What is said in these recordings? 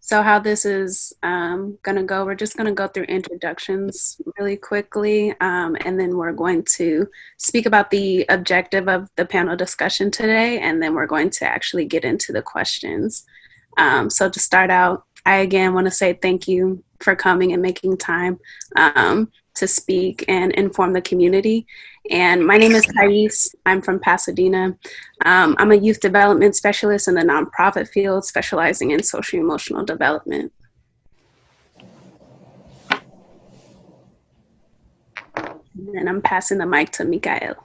So how this is going to go, we're just going to go through introductions really quickly, and then we're going to speak about the objective of the panel discussion today, and then we're going to actually get into the questions. So to start out, I again want to say thank you for coming and making time to speak and inform the community. And my name is Thais. I'm from Pasadena. I'm a youth development specialist in the nonprofit field, specializing in social emotional development. And I'm passing the mic to Mikael.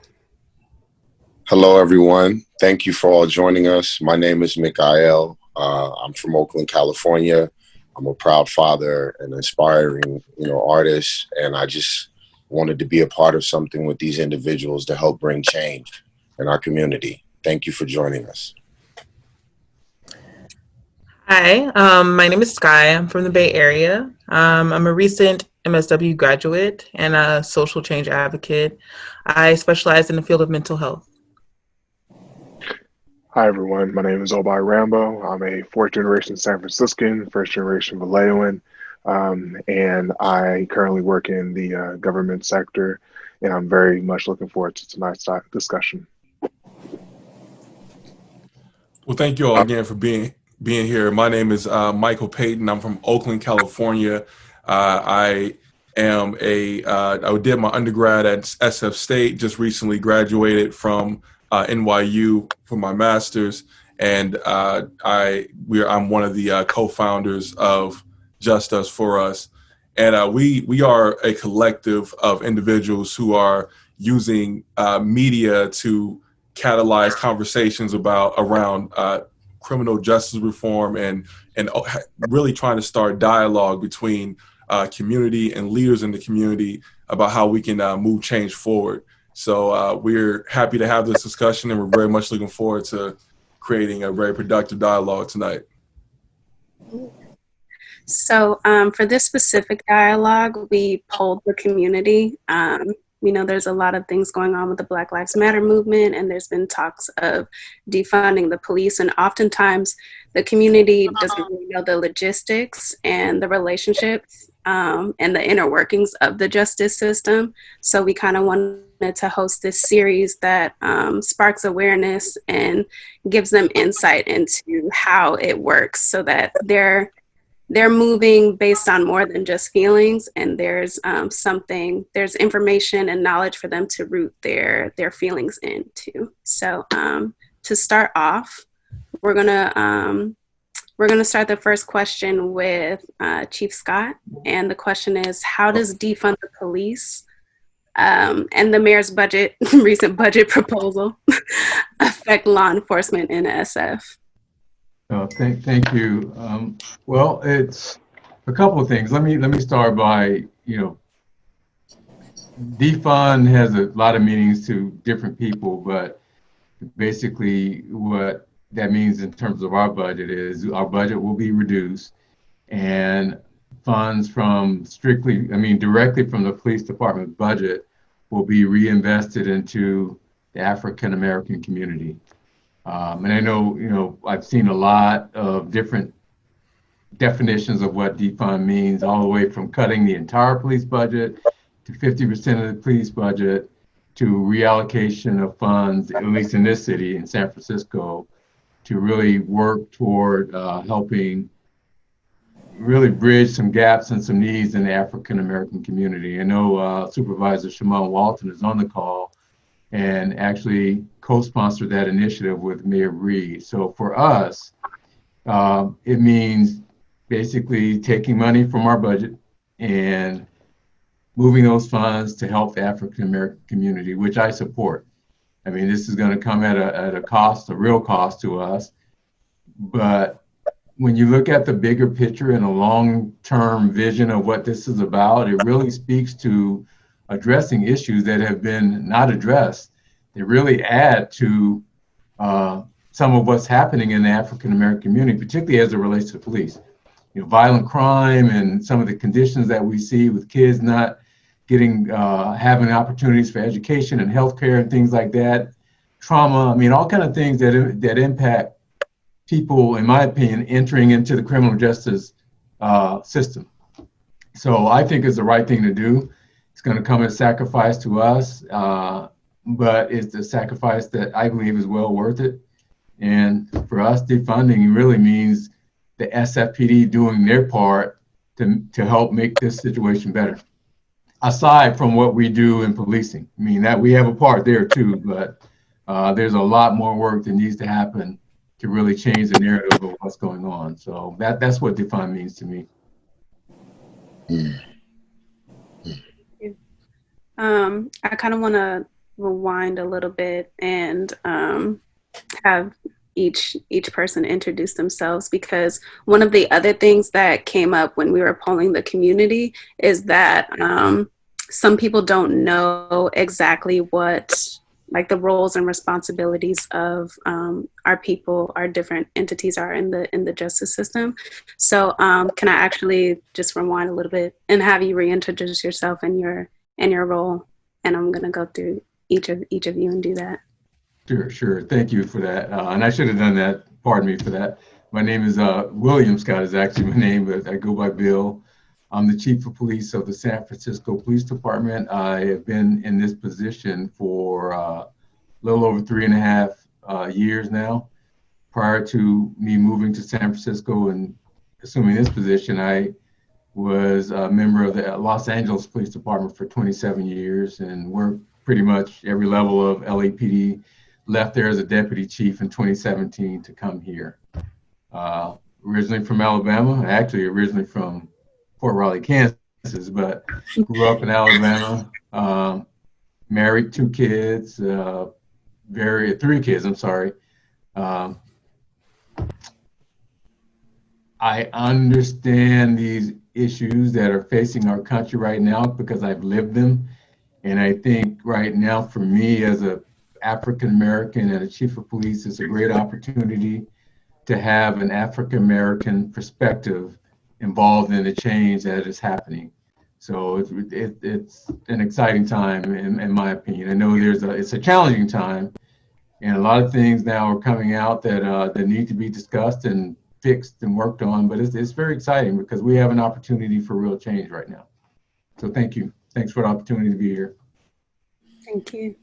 Hello, everyone. Thank you for all joining us. My name is Mikael. I'm from Oakland, California. I'm a proud father and aspiring, artist, and I just wanted to be a part of something with these individuals to help bring change in our community. Thank you for joining us. Hi, my name is Sky. I'm from the Bay Area. I'm a recent MSW graduate and a social change advocate. I specialize in the field of mental health. Hi, everyone. My name is OBAI RAMBO. I'm a fourth generation San Franciscan, first generation Vallejoan, and I currently work in the government sector, and I'm very much looking forward to tonight's discussion. Well, thank you all again for being here. My name is Michael Payton. I'm from Oakland, California. I did my undergrad at SF State, just recently graduated from NYU for my master's, and I'm one of the co-founders of Just Us For Us, and we are a collective of individuals who are using media to catalyze conversations around criminal justice reform and really trying to start dialogue between community and leaders in the community about how we can move change forward. So we're happy to have this discussion, and we're very much looking forward to creating a very productive dialogue tonight. So for this specific dialogue, we polled the community. There's a lot of things going on with the Black Lives Matter movement, and there's been talks of defunding the police. And oftentimes the community doesn't really know the logistics and the relationships and the inner workings of the justice system. So we kind of wanted to host this series that sparks awareness and gives them insight into how it works, so that they're moving based on more than just feelings, and there's information and knowledge for them to root their feelings into. So to start off, we're gonna start the first question with Chief Scott, and the question is, how does defund the police and the mayor's recent budget proposal affect law enforcement in SF? Thank you. Well, it's a couple of things. Let me start by, defund has a lot of meanings to different people, but basically what that means in terms of our budget is our budget will be reduced, and funds directly from the police department budget will be reinvested into the African American community. And I know, I've seen a lot of different definitions of what defund means, all the way from cutting the entire police budget to 50% of the police budget to reallocation of funds, at least in this city, in San Francisco, to really work toward helping really bridge some gaps and some needs in the African American community. I know Supervisor Shamann Walton is on the call and actually co-sponsored that initiative with Mayor Reed. So for us, it means basically taking money from our budget and moving those funds to help the African American community, which I support. I mean, this is going to come at a cost, a real cost to us. But when you look at the bigger picture and a long-term vision of what this is about, it really speaks to addressing issues that have been not addressed. They really add to some of what's happening in the African American community, particularly as it relates to police. Violent crime and some of the conditions that we see with kids not getting, having opportunities for education and healthcare and things like that, trauma. I mean, all kind of things that impact people, in my opinion, entering into the criminal justice system. So I think it's the right thing to do. It's going to come as a sacrifice to us, but it's a sacrifice that I believe is well worth it. And for us, defunding really means the SFPD doing their part to help make this situation better. Aside from what we do in policing, I mean, that we have a part there too, but there's a lot more work that needs to happen to really change the narrative of what's going on. So that's what defund means to me. I kind of want to rewind a little bit and have each person introduce themselves, because one of the other things that came up when we were polling the community is that some people don't know exactly what like the roles and responsibilities of our people, our different entities are in the justice system. So can I actually just rewind a little bit and have you reintroduce yourself and your role? And I'm gonna go through each of you and do that. Sure. Thank you for that. And I should have done that. Pardon me for that. My name is William Scott is actually my name, but I go by Bill. I'm the Chief of Police of the San Francisco Police Department. I have been in this position for a little over 3.5 years now. Prior to me moving to San Francisco and assuming this position, I was a member of the Los Angeles Police Department for 27 years and worked pretty much every level of LAPD. Left there as a deputy chief in 2017 to come here. Originally from Alabama, actually originally from Fort Riley, Kansas, but grew up in Alabama. Married 2 kids, 3 kids, I'm sorry. I understand these issues that are facing our country right now because I've lived them. And I think right now for me as a African American and a chief of police, is a great opportunity to have an African American perspective involved in the change that is happening. So it's an exciting time in my opinion. I know it's a challenging time, and a lot of things now are coming out that need to be discussed and fixed and worked on. But it's very exciting because we have an opportunity for real change right now. So thank you. Thanks for the opportunity to be here. Thank you.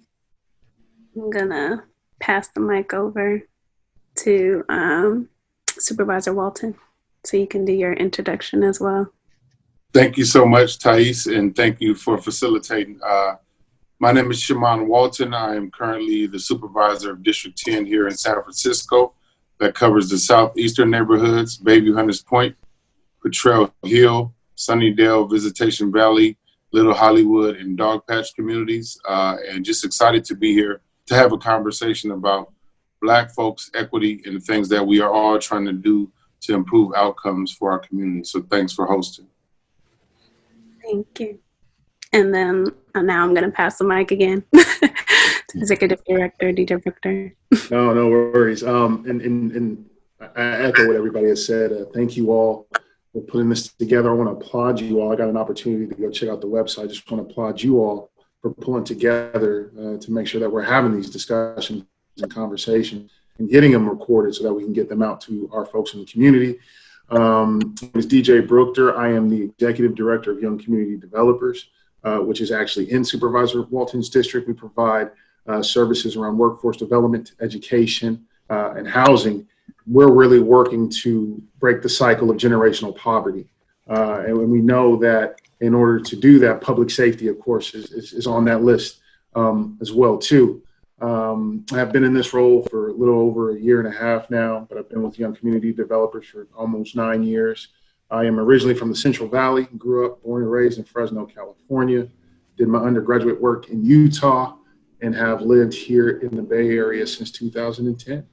I'm gonna pass the mic over to Supervisor Walton, so you can do your introduction as well. Thank you so much, Thais, and thank you for facilitating. My name is Shamann Walton. I am currently the supervisor of District 10 here in San Francisco. That covers the southeastern neighborhoods, Bayview Hunters Point, Potrero Hill, Sunnydale, Visitation Valley, Little Hollywood, and Dogpatch communities. And just excited to be here to have a conversation about Black folks, equity, and the things that we are all trying to do to improve outcomes for our community. So thanks for hosting. Thank you. And then now I'm going to pass the mic again to Executive Director DJ Brookter. No worries. And I echo what everybody has said. Thank you all for putting this together. I want to applaud you all. I got an opportunity to go check out the website. I just want to applaud you all for pulling together to make sure that we're having these discussions and conversations and getting them recorded so that we can get them out to our folks in the community. My name is DJ Brookter. I am the Executive Director of Young Community Developers, which is actually in Supervisor Walton's district. We provide services around workforce development, education, and housing. We're really working to break the cycle of generational poverty. And we know that in order to do that, public safety, of course, is on that list as well, too. I've been in this role for a little over 1.5 years now, but I've been with Young Community Developers for almost 9 years. I am originally from the Central Valley, grew up, born and raised in Fresno, California, did my undergraduate work in Utah, and have lived here in the Bay Area since 2010.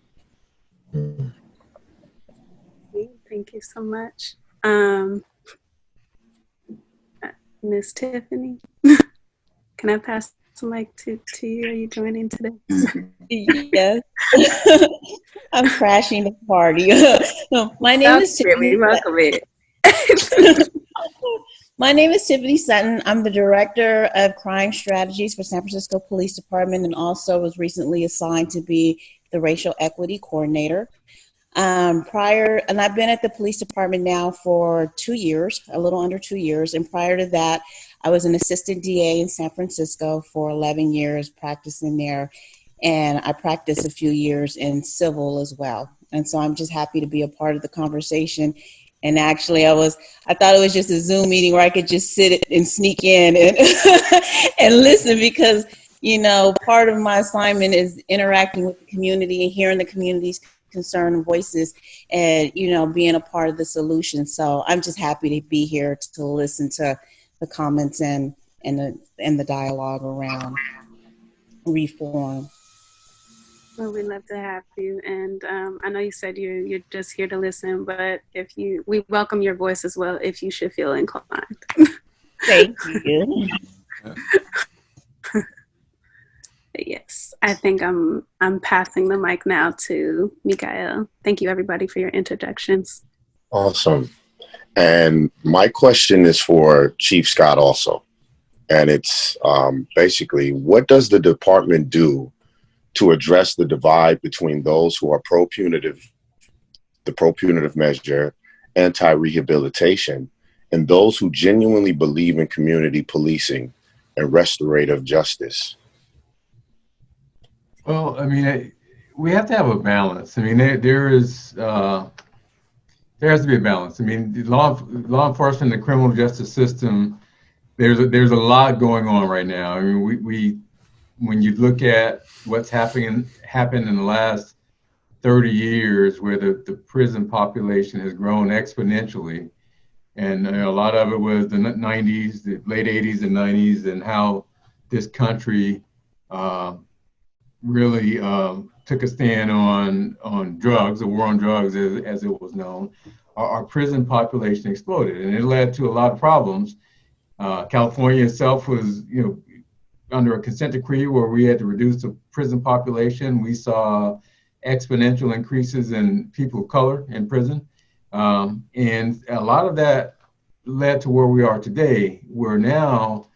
Thank you so much. Miss Tiffany, can I pass the mic to you? Are you joining today? Yes. I'm crashing the party. No, my name is Tiffany. My name is Tiffany Sutton. I'm the Director of Crime Strategies for San Francisco Police Department and also was recently assigned to be the Racial Equity Coordinator. And I've been at the police department now for 2 years, a little under 2 years. And prior to that, I was an assistant DA in San Francisco for 11 years practicing there. And I practiced a few years in civil as well. And so I'm just happy to be a part of the conversation. And actually, I thought it was just a Zoom meeting where I could just sit and sneak in and, and listen, because, you know, part of my assignment is interacting with the community and hearing the community's concern and voices and, you know, being a part of the solution. So I'm just happy to be here to listen to the comments and the dialogue around reform. Well, we'd love to have you. And I know you said you're just here to listen, but we welcome your voice as well if you should feel inclined. Thank you. Yes, I think I'm passing the mic now to Mikael. Thank you, everybody, for your introductions. Awesome. And my question is for Chief Scott also. And it's basically, what does the department do to address the divide between those who are the pro-punitive measure, anti-rehabilitation, and those who genuinely believe in community policing and restorative justice? Well, I mean, we have to have a balance. I mean, there has to be a balance. I mean, the law enforcement, the criminal justice system, there's a lot going on right now. I mean, when you look at what's happened in the last 30 years, where the prison population has grown exponentially, and a lot of it was the 90s, the late 80s and 90s, and how this country really took a stand on drugs, the war on drugs as it was known. Our prison population exploded, and it led to a lot of problems. California itself was, you know, under a consent decree where we had to reduce the prison population. We saw exponential increases in people of color in prison. And a lot of that led to where we are today, where now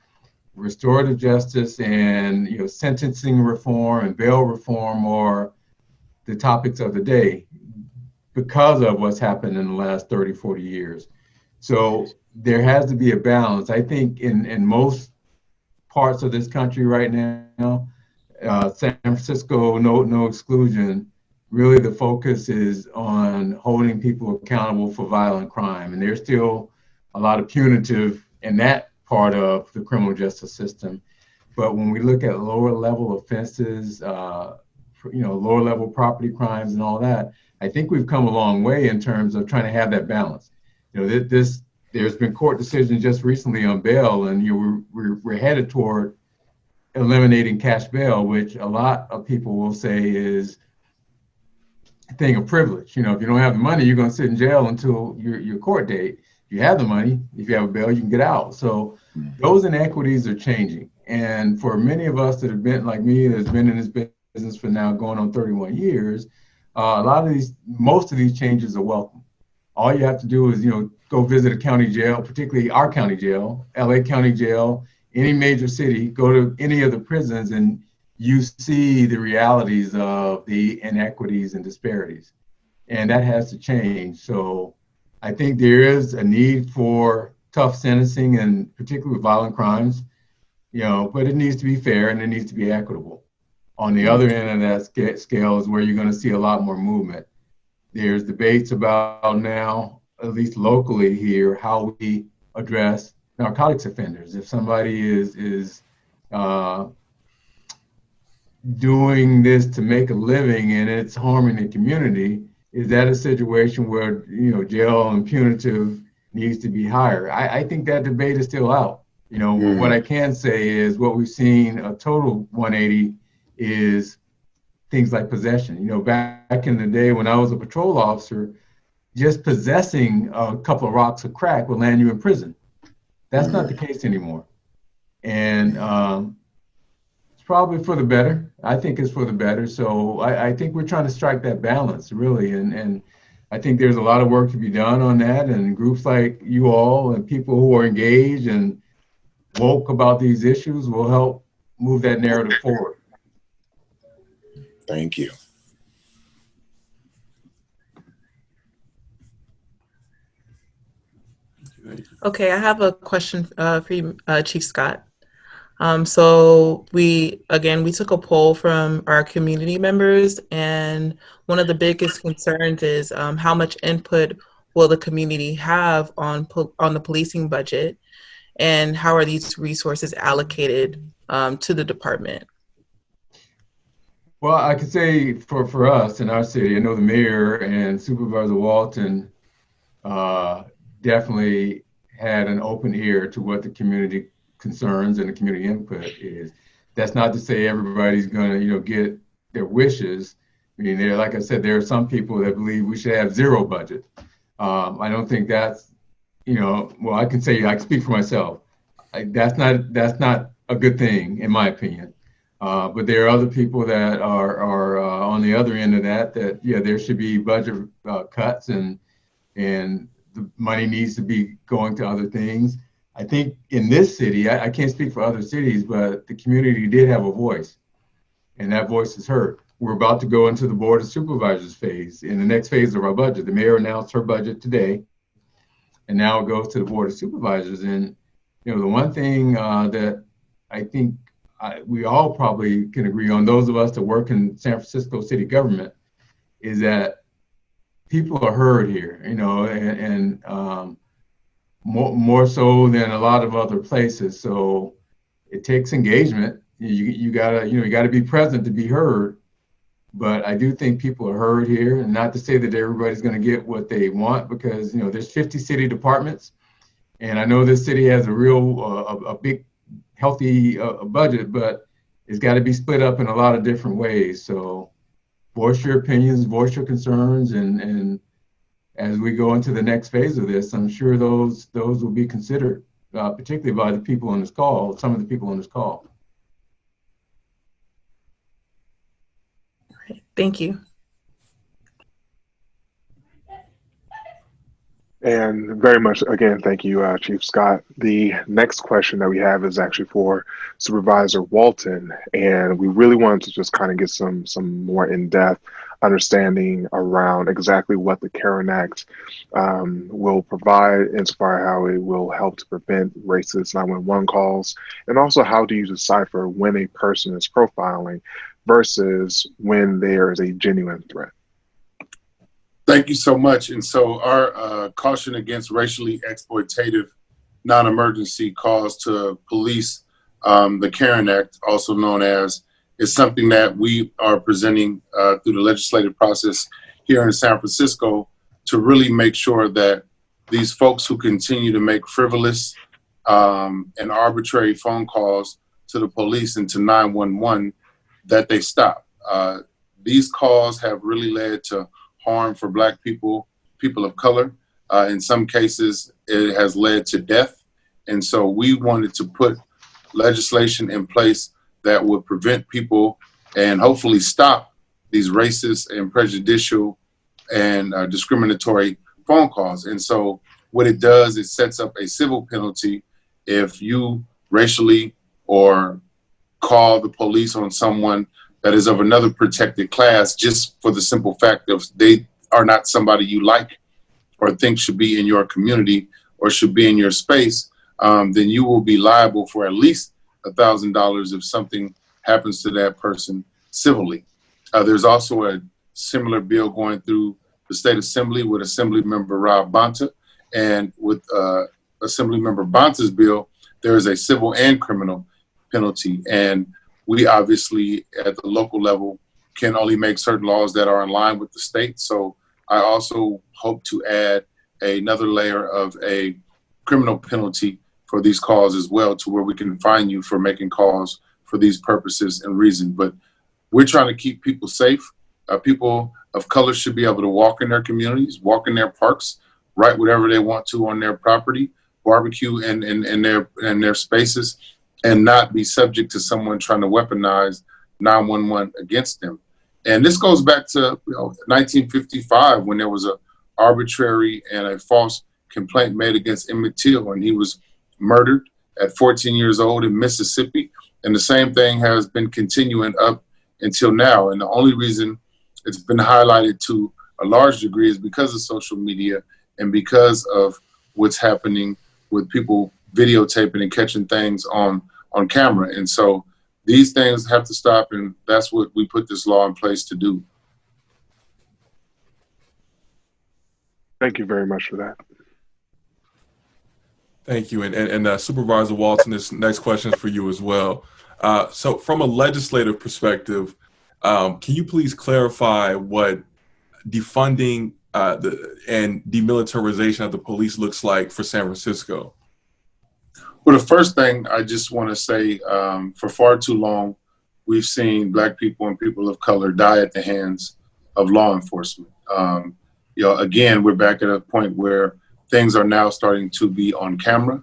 restorative justice and, you know, sentencing reform and bail reform are the topics of the day because of what's happened in the last 30, 40 years. So there has to be a balance. I think in most parts of this country right now, San Francisco, no exclusion, really the focus is on holding people accountable for violent crime. And there's still a lot of punitive in that part of the criminal justice system. But when we look at lower level offenses, you know, lower level property crimes and all that, I think we've come a long way in terms of trying to have that balance. You know, there's been court decisions just recently on bail, and we're headed toward eliminating cash bail, which a lot of people will say is a thing of privilege. You know, if you don't have the money, you're going to sit in jail until your court date. If you have the money, if you have a bail, you can get out. So those inequities are changing. And for many of us that have been like me, that's been in this business for now going on 31 years, most of these changes are welcome. All you have to do is, you know, go visit a county jail, particularly our county jail, LA County Jail, any major city, go to any of the prisons, and you see the realities of the inequities and disparities. And that has to change. So I think there is a need for tough sentencing, and particularly with violent crimes, you know, but it needs to be fair and it needs to be equitable. On the other end of that scale is where you're going to see a lot more movement. There's debates about now, at least locally here, how we address narcotics offenders. If somebody is doing this to make a living and it's harming the community, is that a situation where, you know, jail and punitive needs to be higher? I think that debate is still out. You know, what I can say is what we've seen a total 180 is things like possession. You know, back in the day when I was a patrol officer, just possessing a couple of rocks of crack would land you in prison. That's not the case anymore. And it's probably for the better. I think it's for the better. So I think we're trying to strike that balance, really. And I think there's a lot of work to be done on that. And groups like you all and people who are engaged and woke about these issues will help move that narrative forward. Thank you. Okay, I have a question for you, Chief Scott. So we took a poll from our community members, and one of the biggest concerns is how much input will the community have on the policing budget, and how are these resources allocated to the department? Well, I could say for us in our city, I know the mayor and Supervisor Walton definitely had an open ear to what the community concerns and the community input is. That's not to say everybody's going to, get their wishes. I mean, like I said, there are some people that believe we should have zero budget. I don't think that's, well, I can speak for myself. That's not a good thing, in my opinion. But there are other people that are on the other end of that, there should be budget cuts and the money needs to be going to other things. I think in this city, I can't speak for other cities, but the community did have a voice, and that voice is heard. We're about to go into the Board of Supervisors phase, in the next phase of our budget. The mayor announced her budget today, and now it goes to the Board of Supervisors. And the one thing that I think we all probably can agree on, those of us that work in San Francisco city government, is that people are heard here, and more so than a lot of other places. So it takes engagement. You gotta be present to be heard. But I do think people are heard here, and not to say that everybody's going to get what they want, because there's 50 city departments, and I know this city has a real a big healthy budget, but it's got to be split up in a lot of different ways. So voice your opinions, voice your concerns, and as we go into the next phase of this, I'm sure those will be considered, particularly by the people on this call, some of the people on this call. Thank you. And very much, again, thank you, Chief Scott. The next question that we have is actually for Supervisor Walton, and we really wanted to just kind of get some more in-depth understanding around exactly what the Karen Act will provide, insofar how it will help to prevent racist 911 calls, and also how do you decipher when a person is profiling versus when there is a genuine threat. Thank you so much. And so our caution against racially exploitative non-emergency calls to police, the Karen Act, also known as, is something that we are presenting through the legislative process here in San Francisco to really make sure that these folks who continue to make frivolous and arbitrary phone calls to the police and to 911, that they stop. These calls have really led to harm for Black people, people of color. In some cases, it has led to death. And so we wanted to put legislation in place that would prevent people and hopefully stop these racist and prejudicial and discriminatory phone calls. And so what it does, it sets up a civil penalty if you racially or call the police on someone that is of another protected class, just for the simple fact of they are not somebody you like or think should be in your community or should be in your space, then you will be liable for at least $1,000 if something happens to that person civilly. There's also a similar bill going through the State Assembly with Assembly Member Rob Bonta, and with Assembly Member Bonta's bill, there is a civil and criminal penalty. And we obviously at the local level can only make certain laws that are in line with the state. So I also hope to add another layer of a criminal penalty for these calls as well, to where we can fine you for making calls for these purposes and reason. But we're trying to keep people safe. People of color should be able to walk in their communities, walk in their parks, write whatever they want to on their property, barbecue in their spaces, and not be subject to someone trying to weaponize 911 against them. And this goes back to 1955, when there was an arbitrary and a false complaint made against Emmett Till, and he was murdered at 14 years old in Mississippi. And the same thing has been continuing up until now. And the only reason it's been highlighted to a large degree is because of social media and because of what's happening with people videotaping and catching things on camera. And so these things have to stop, and that's what we put this law in place to do. Thank you very much for that. Thank you. And Supervisor Walton, this next question is for you as well. So from a legislative perspective, can you please clarify what defunding and demilitarization of the police looks like for San Francisco? Well, the first thing I just want to say, for far too long, we've seen Black people and people of color die at the hands of law enforcement. You know, again, we're back at a point where things are now starting to be on camera.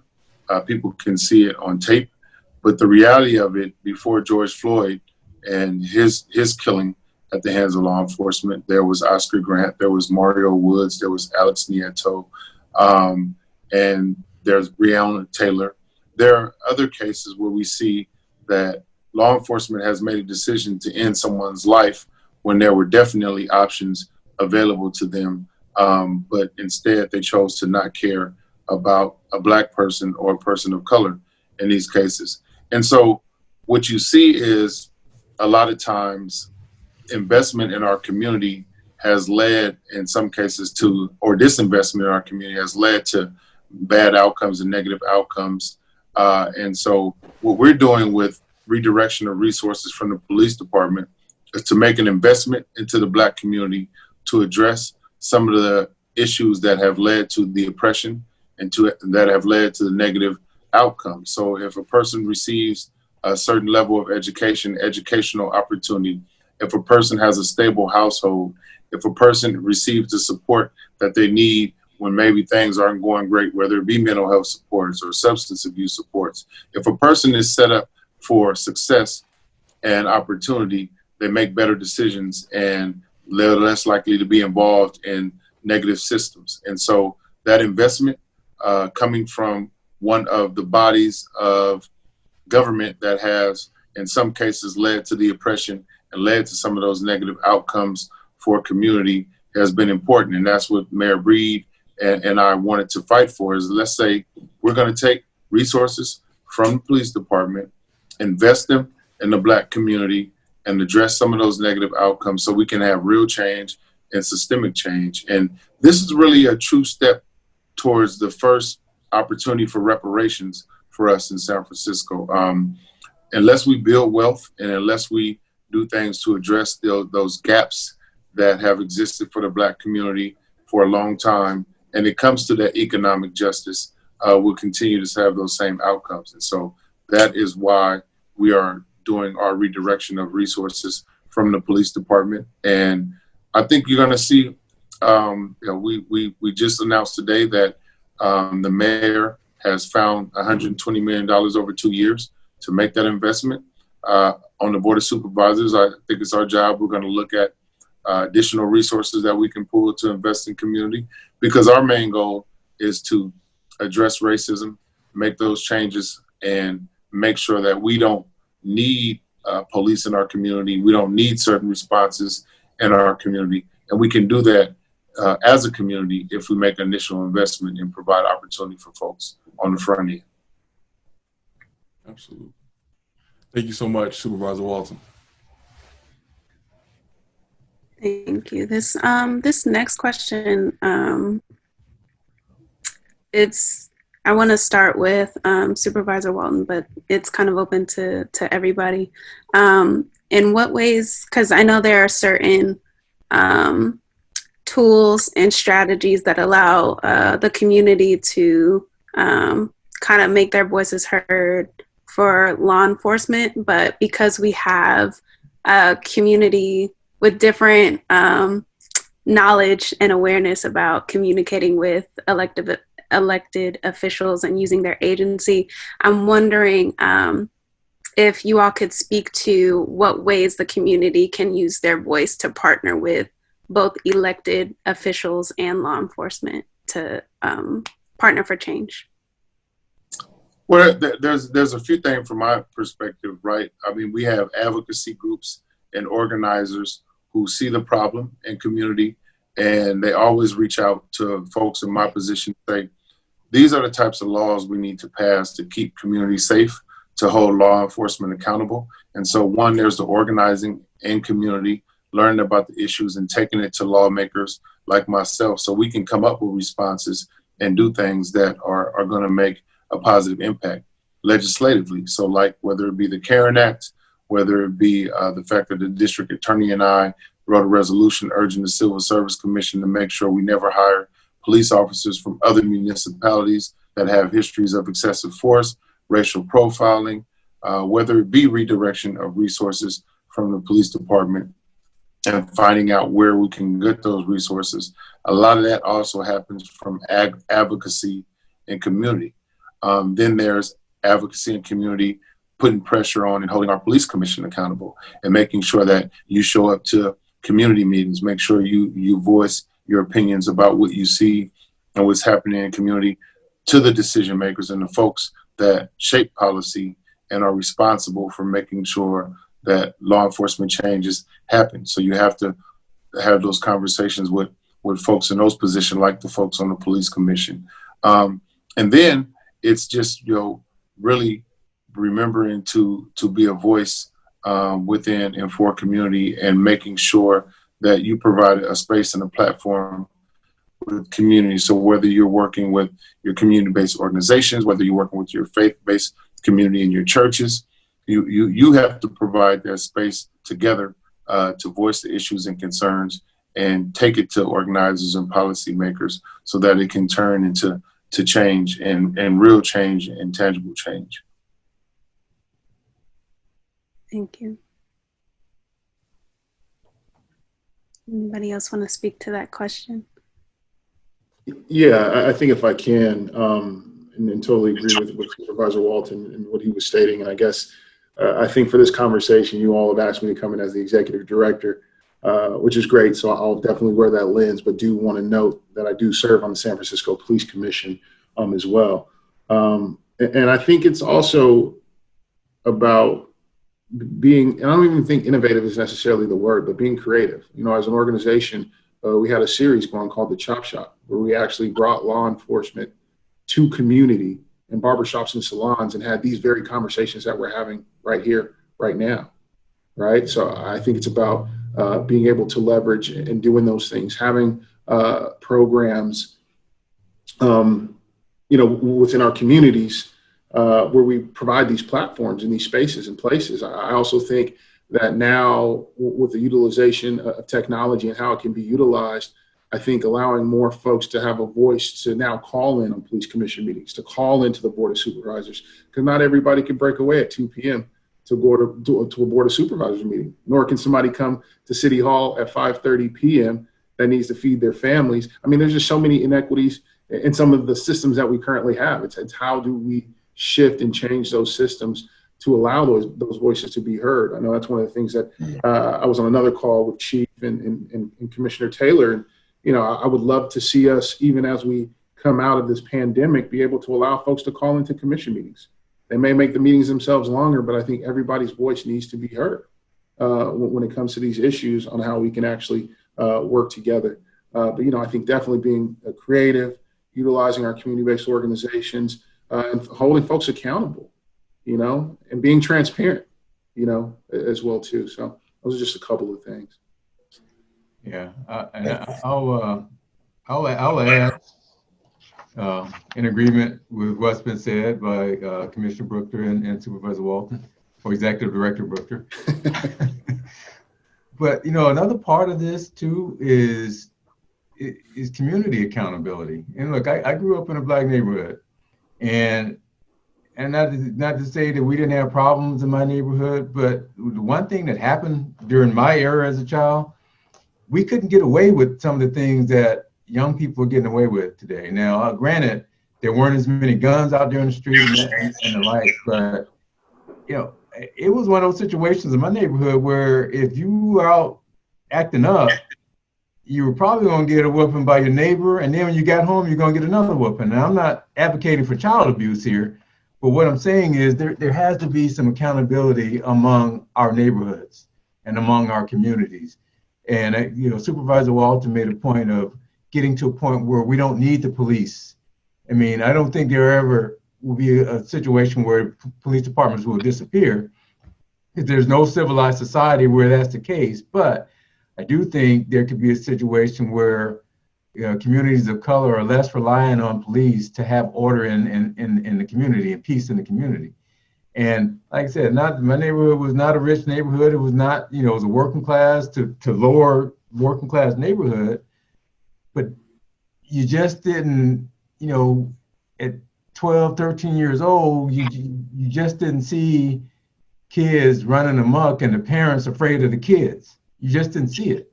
People can see it on tape. But the reality of it, before George Floyd and his killing at the hands of law enforcement, there was Oscar Grant, there was Mario Woods, there was Alex Nieto, and there's Breonna Taylor. There are other cases where we see that law enforcement has made a decision to end someone's life when there were definitely options available to them, but instead they chose to not care about a Black person or a person of color in these cases. And so what you see is a lot of times investment in our community has led in some cases to, or disinvestment in our community has led to bad outcomes and negative outcomes. And so what we're doing with redirection of resources from the police department is to make an investment into the Black community to address some of the issues that have led to the oppression and that have led to the negative outcomes. So if a person receives a certain level of educational opportunity, if a person has a stable household, if a person receives the support that they need when maybe things aren't going great, whether it be mental health supports or substance abuse supports, if a person is set up for success and opportunity, they make better decisions and they're less likely to be involved in negative systems. And so that investment coming from one of the bodies of government that has, in some cases, led to the oppression and led to some of those negative outcomes for a community has been important. And that's what Mayor Breed and I wanted to fight for is, let's say we're going to take resources from the police department, invest them in the Black community, and address some of those negative outcomes so we can have real change and systemic change. And this is really a true step towards the first opportunity for reparations for us in San Francisco. Unless we build wealth and unless we do things to address those gaps that have existed for the Black community for a long time, and it comes to that economic justice, we'll continue to have those same outcomes. And so that is why we are doing our redirection of resources from the police department. And I think you're going to see, we just announced today that the mayor has found $120 million over 2 years to make that investment. On the Board of Supervisors, I think it's our job. We're going to look at additional resources that we can pull to invest in community, because our main goal is to address racism, make those changes, and make sure that we don't need police in our community. We don't need certain responses in our community. And we can do that as a community if we make an initial investment and provide opportunity for folks on the front end. Absolutely. Thank you so much, Supervisor Walton. Thank you. This next question, I want to start with Supervisor Walton, but it's kind of open to everybody. In what ways, because I know there are certain tools and strategies that allow the community to kind of make their voices heard for law enforcement, but because we have a community with different knowledge and awareness about communicating with elected officials and using their agency, I'm wondering if you all could speak to what ways the community can use their voice to partner with both elected officials and law enforcement to partner for change. Well, there's a few things from my perspective, right? I mean, we have advocacy groups and organizers who see the problem in community, and they always reach out to folks in my position, say, These are the types of laws we need to pass to keep communities safe, to hold law enforcement accountable. And so one, there's the organizing in community, learning about the issues and taking it to lawmakers like myself so we can come up with responses and do things that are going to make a positive impact legislatively. So like whether it be the Karen Act, whether it be the fact that the district attorney and I wrote a resolution urging the Civil Service Commission to make sure we never hire police officers from other municipalities that have histories of excessive force, racial profiling, whether it be redirection of resources from the police department and finding out where we can get those resources. A lot of that also happens from advocacy and community. Then there's advocacy and community putting pressure on and holding our police commission accountable and making sure that you show up to community meetings, make sure you voice your opinions about what you see and what's happening in community to the decision makers and the folks that shape policy and are responsible for making sure that law enforcement changes happen. So you have to have those conversations with folks in those positions, like the folks on the police commission. And then it's just, really remembering to be a voice within and for community and making sure that you provide a space and a platform with community. So whether you're working with your community-based organizations, whether you're working with your faith-based community in your churches, you have to provide that space together to voice the issues and concerns and take it to organizers and policymakers so that it can turn into change and real change and tangible change. Thank you. Anybody else want to speak to that question? Yeah, I think if I can, and totally agree with Supervisor Walton and what he was stating. And I guess I think for this conversation, you all have asked me to come in as the executive director, which is great. So I'll definitely wear that lens, but do want to note that I do serve on the San Francisco Police Commission as well. And I think it's also about being, and I don't even think innovative is necessarily the word, but being creative. As an organization, we had a series going called the Chop Shop, where we actually brought law enforcement to community and barbershops and salons and had these very conversations that we're having right here, right now, right? So I think it's about being able to leverage and doing those things, having programs, within our communities where we provide these platforms and these spaces and places. I also think that now with the utilization of technology and how it can be utilized, I think allowing more folks to have a voice to now call in on police commission meetings, to call into the Board of Supervisors, because not everybody can break away at 2 p.m. to go to a Board of Supervisors meeting, nor can somebody come to City Hall at 5:30 p.m. that needs to feed their families. I mean, there's just so many inequities in some of the systems that we currently have. It's how do we shift and change those systems to allow those voices to be heard. I know that's one of the things that I was on another call with Chief and Commissioner Taylor. And, I would love to see us, even as we come out of this pandemic, be able to allow folks to call into commission meetings. They may make the meetings themselves longer, but I think everybody's voice needs to be heard when it comes to these issues on how we can actually work together. But I think definitely being creative, utilizing our community-based organizations, and holding folks accountable, and being transparent, as well too. So those are just a couple of things. Yeah, and I'll add, in agreement with what's been said by Commissioner Brookter and Supervisor Walton, or Executive Director Brookter. But another part of this too is community accountability. And look, I grew up in a Black neighborhood, and not to say that we didn't have problems in my neighborhood, but the one thing that happened during my era as a child, we couldn't get away with some of the things that young people are getting away with today. Now, granted, there weren't as many guns out there in the street and the like, but it was one of those situations in my neighborhood where if you were out acting up, you were probably going to get a whooping by your neighbor, and then when you got home, you're going to get another whooping. Now, I'm not advocating for child abuse here, but what I'm saying is there has to be some accountability among our neighborhoods and among our communities. And Supervisor Walton made a point of getting to a point where we don't need the police I mean, I don't think there ever will be a situation where police departments will disappear, because there's no civilized society where that's the case. But I do think there could be a situation where communities of color are less reliant on police to have order in the community and peace in the community. And like I said, my neighborhood was not a rich neighborhood. It was not, it was a working class to lower working class neighborhood. But you just didn't, at 12, 13 years old, you just didn't see kids running amok and the parents afraid of the kids. You just didn't see it.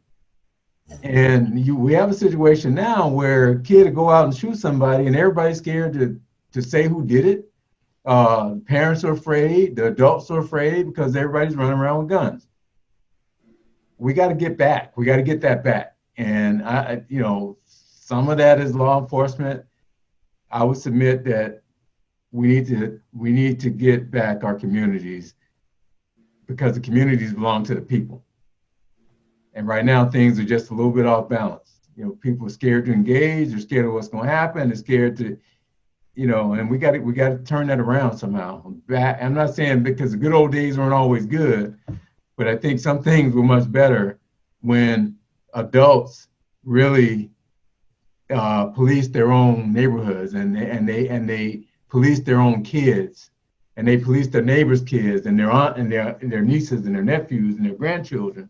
And we have a situation now where a kid will go out and shoot somebody and everybody's scared to say who did it. Parents are afraid, the adults are afraid because everybody's running around with guns. We got to get back. We got to get that back. And some of that is law enforcement. I would submit that we need to get back our communities, because the communities belong to the people. And right now things are just a little bit off balance. People are scared to engage, they're scared of what's going to happen, they're scared to, and we got to turn that around somehow. I'm not saying because the good old days weren't always good, but I think some things were much better when adults really police their own neighborhoods, and they police their own kids, and they police their neighbors' kids and their aunt and their nieces and their nephews and their grandchildren.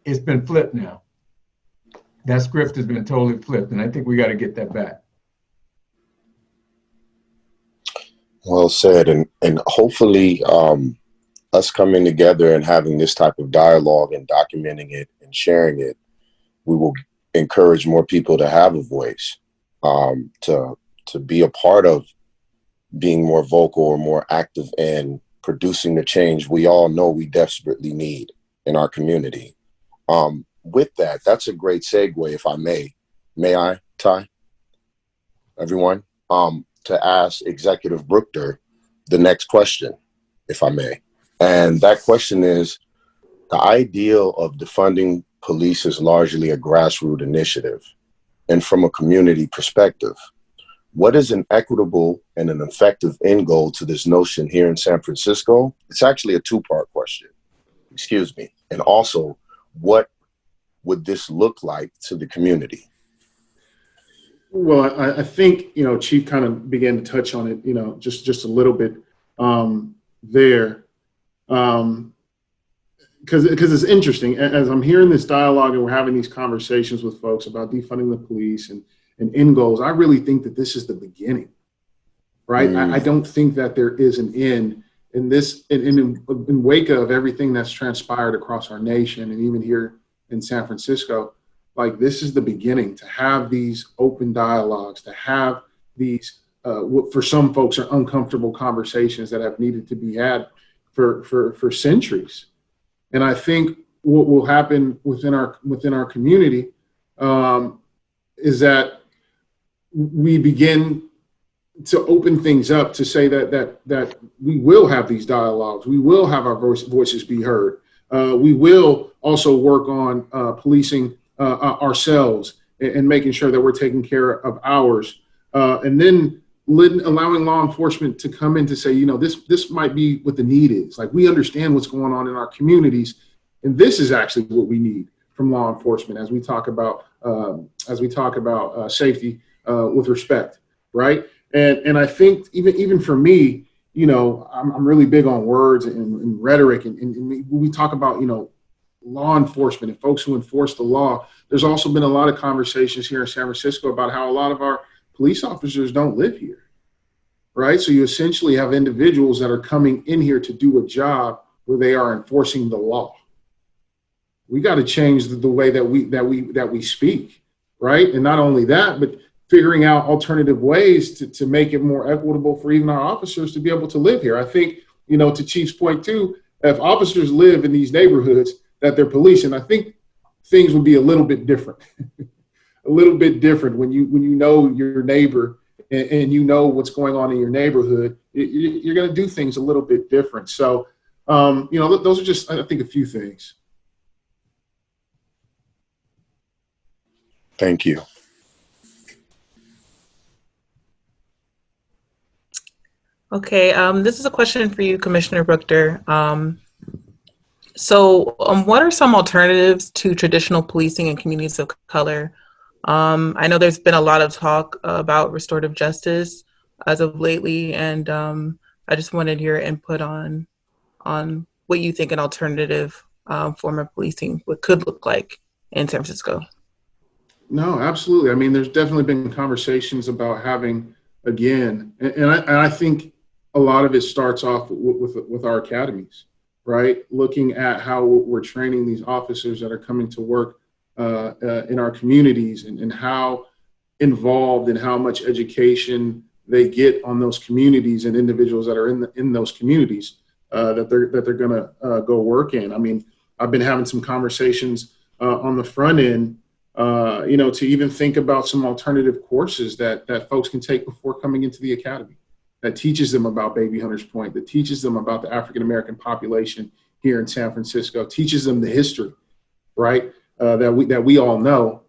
It's been flipped now. That script has been totally flipped, and I think we got to get that back. Well said, and hopefully us coming together and having this type of dialogue and documenting it and sharing it, we will encourage more people to have a voice, to be a part of being more vocal or more active in producing the change we all know we desperately need in our community. With that, that's a great segue, if I may. May I, Ty? Everyone? To ask Executive Brookter the next question, if I may. And that question is, the ideal of defunding police is largely a grassroots initiative. And from a community perspective, what is an equitable and an effective end goal to this notion here in San Francisco? It's actually a two-part question, excuse me. And also, what would this look like to the community? Well, I think, Chief kind of began to touch on it, just a little bit there. Because it's interesting. As I'm hearing this dialogue and we're having these conversations with folks about defunding the police and end goals, I really think that this is the beginning, right? I don't think that there is an end in this, in wake of everything that's transpired across our nation and even here in San Francisco. Like, this is the beginning, to have these open dialogues, to have these, what for some folks are uncomfortable conversations that have needed to be had for centuries. And I think what will happen within our community is that we begin to open things up to say that we will have these dialogues, we will have our voices be heard. We will also work on policing ourselves and making sure that we're taking care of ours, and then allowing law enforcement to come in to say, this might be what the need is. Like, we understand what's going on in our communities, and this is actually what we need from law enforcement as we talk about safety with respect, right? And I think even for me, I'm really big on words and rhetoric, and when we talk about law enforcement and folks who enforce the law, there's also been a lot of conversations here in San Francisco about how a lot of our police officers don't live here, right? So you essentially have individuals that are coming in here to do a job where they are enforcing the law. We got to change the way that we speak, right? And not only that, but figuring out alternative ways to make it more equitable for even our officers to be able to live here. I think, to Chief's point too, if officers live in these neighborhoods that they're policing, I think things would be a little bit different. A little bit different when you know your neighbor and you know what's going on in your neighborhood. You're going to do things a little bit different. So, those are just, I think, a few things. Thank you. Okay, this is a question for you, Commissioner Brookter. What are some alternatives to traditional policing in communities of color? I know there's been a lot of talk about restorative justice as of lately, and I just wanted your input on what you think an alternative form of policing could look like in San Francisco. No, absolutely. I mean, there's definitely been conversations about having, again, and I think a lot of it starts off with our academies, right? Looking at how we're training these officers that are coming to work in our communities, and how involved and how much education they get on those communities and individuals that are in those communities that they're going to go work in. I mean, I've been having some conversations on the front end, to even think about some alternative courses that folks can take before coming into the academy, that teaches them about Baby Hunters Point, that teaches them about the African American population here in San Francisco, teaches them the history, right? That we all know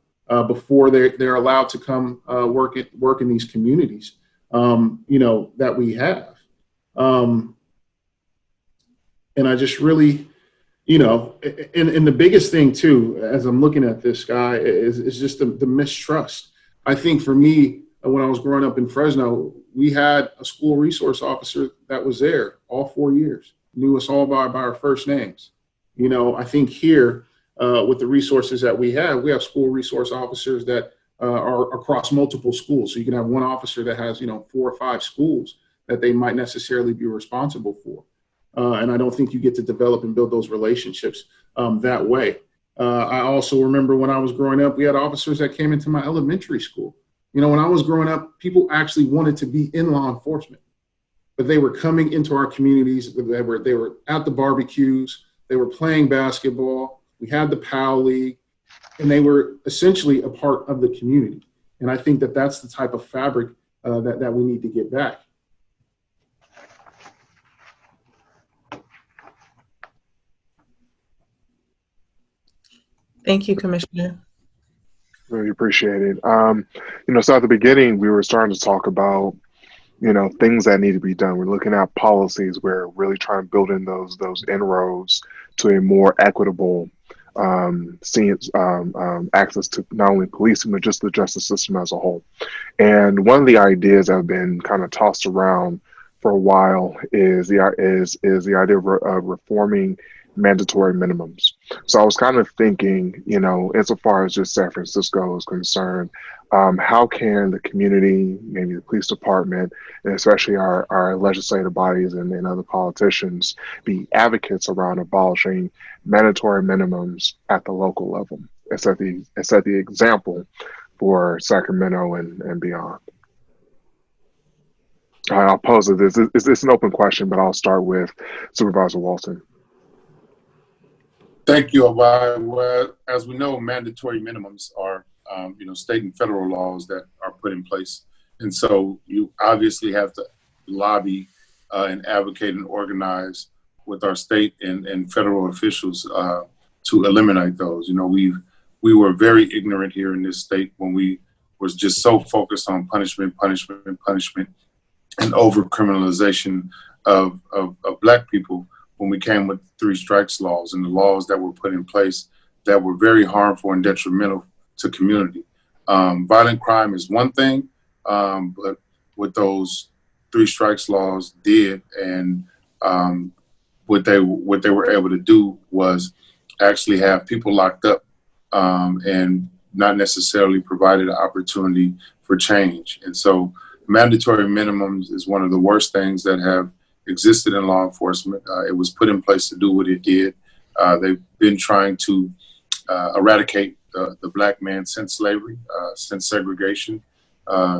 before they're allowed to come work in these communities, that we have. And I just really, and the biggest thing too, as I'm looking at this guy, is just the mistrust. I think for me, when I was growing up in Fresno, we had a school resource officer that was there all 4 years, knew us all by our first names. I think here, with the resources that we have school resource officers that are across multiple schools. So you can have one officer that has, 4 or 5 schools that they might necessarily be responsible for. And I don't think you get to develop and build those relationships that way. I also remember when I was growing up, we had officers that came into my elementary school. When I was growing up, people actually wanted to be in law enforcement, but they were coming into our communities. They were at the barbecues. They were playing basketball. We had the POW League, and they were essentially a part of the community. And I think that that's the type of fabric that we need to get back. Thank you, Commissioner. Really appreciate it. So at the beginning, we were starting to talk about, things that need to be done. We're looking at policies. We're really trying to build in those inroads to a more equitable access to not only policing, but just the justice system as a whole. And one of the ideas that have been kind of tossed around for a while is the idea of reforming mandatory minimums. So I was kind of thinking, insofar as just San Francisco is concerned, how can the community, maybe the police department, and especially our legislative bodies and other politicians be advocates around abolishing mandatory minimums at the local level? It's set the example for Sacramento and beyond. I'll pose it. It's an open question, but I'll start with Supervisor Walton. Thank you, OBAI. Well, as we know, mandatory minimums are, state and federal laws that are put in place. And so you obviously have to lobby and advocate and organize with our state and federal officials to eliminate those. We were very ignorant here in this state when we was just so focused on punishment, and over criminalization of Black people when we came with 3 strikes laws and the laws that were put in place that were very harmful and detrimental to community. Violent crime is one thing, but what those 3 strikes laws did and what they were able to do was actually have people locked up and not necessarily provided an opportunity for change. And so mandatory minimums is one of the worst things that have existed in law enforcement. It was put in place to do what it did. They've been trying to eradicate the Black man since slavery, since segregation,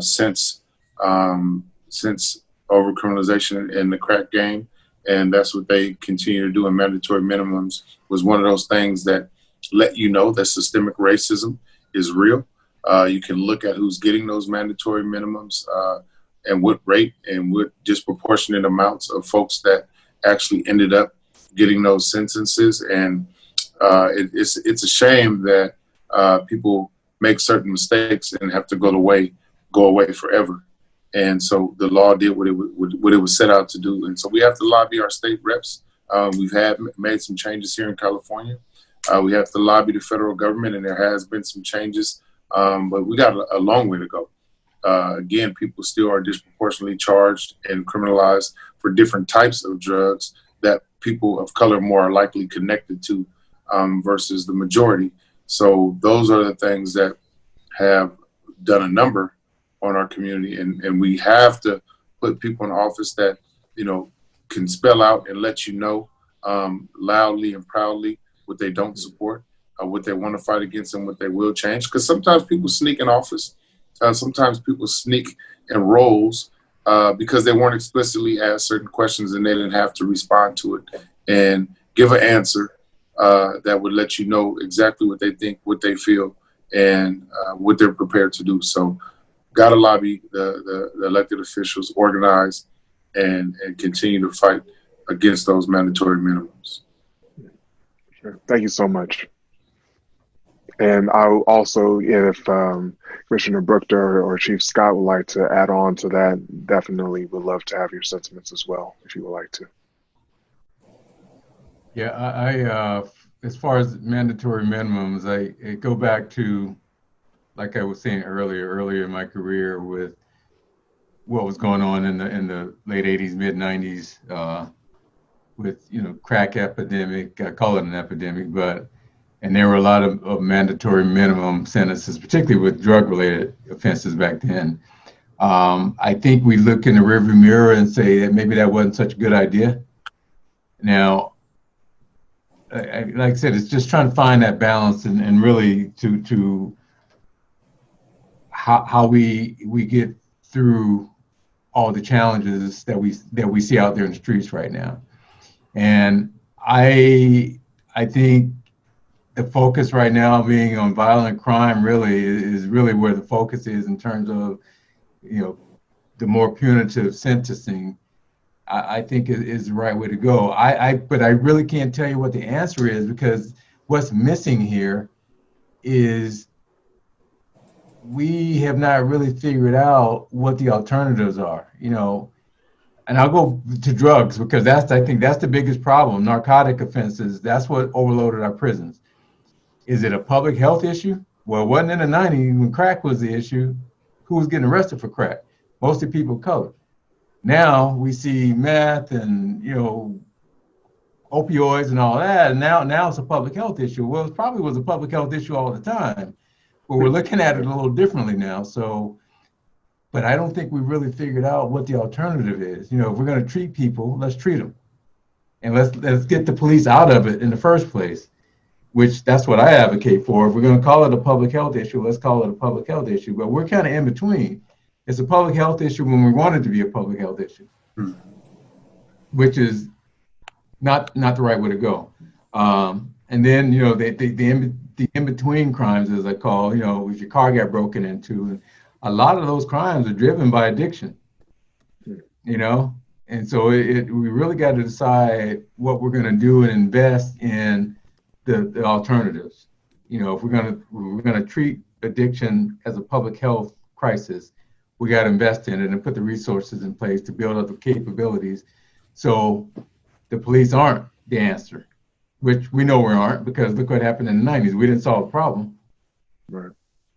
since over-criminalization in the crack game. And that's what they continue to do. And mandatory minimums was one of those things that let you know that systemic racism is real. You can look at who's getting those mandatory minimums and what rate and what disproportionate amounts of folks that actually ended up getting those sentences. And it's a shame that people make certain mistakes and have to go away forever. And so the law did what it was set out to do. And so we have to lobby our state reps. We've made some changes here in California. We have to lobby the federal government, and there has been some changes, but we got a long way to go. Again, people still are disproportionately charged and criminalized for different types of drugs that people of color more are likely connected to versus the majority. So those are the things that have done a number on our community, and we have to put people in office that, you know, can spell out and let you know loudly and proudly what they don't support, what they want to fight against, and what they will change. Because sometimes people sneak in office. Sometimes people sneak in roles because they weren't explicitly asked certain questions and they didn't have to respond to it and give an answer that would let you know exactly what they think, what they feel, and what they're prepared to do. So got to lobby the elected officials, organize, and continue to fight against those mandatory minimums. Sure. Thank you so much. And I'll also, if Commissioner Brookter or Chief Scott would like to add on to that, definitely would love to have your sentiments as well, if you would like to. Yeah, I as far as mandatory minimums, I go back to, like I was saying earlier in my career, with what was going on in the late 80s, mid 90s, with, you know, crack epidemic. I call it an epidemic, and there were a lot of mandatory minimum sentences, particularly with drug-related offenses back then. I think we look in the rearview mirror and say that maybe that wasn't such a good idea. Now, like I said, it's just trying to find that balance and really to how we get through all the challenges that we see out there in the streets right now. And I think the focus right now being on violent crime really is really where the focus is in terms of, you know, the more punitive sentencing. I think is the right way to go. But I really can't tell you what the answer is, because what's missing here is we have not really figured out what the alternatives are, you know. And I'll go to drugs because I think that's the biggest problem. Narcotic offenses, that's what overloaded our prisons. Is it a public health issue? Well, it wasn't in the 90s when crack was the issue. Who was getting arrested for crack? Mostly people of color. Now we see meth and, you know, opioids and all that, and now it's a public health issue. Well, it probably was a public health issue all the time, but we're looking at it a little differently now. So, but I don't think we really figured out what the alternative is. You know, if we're going to treat people, let's treat them, and let's get the police out of it in the first place. Which that's what I advocate for. If we're going to call it a public health issue, let's call it a public health issue. But we're kind of in between. It's a public health issue when we want it to be a public health issue, which is not the right way to go. And then, you know, the in-between crimes, as I call, you know, if your car got broken into, and a lot of those crimes are driven by addiction, you know? And so we really got to decide what we're going to do and invest in the alternatives. You know, if we're going to treat addiction as a public health crisis, we got to invest in it and put the resources in place to build up the capabilities. So the police aren't the answer, which we know we aren't, because look what happened in the 90s. We didn't solve the problem. Right.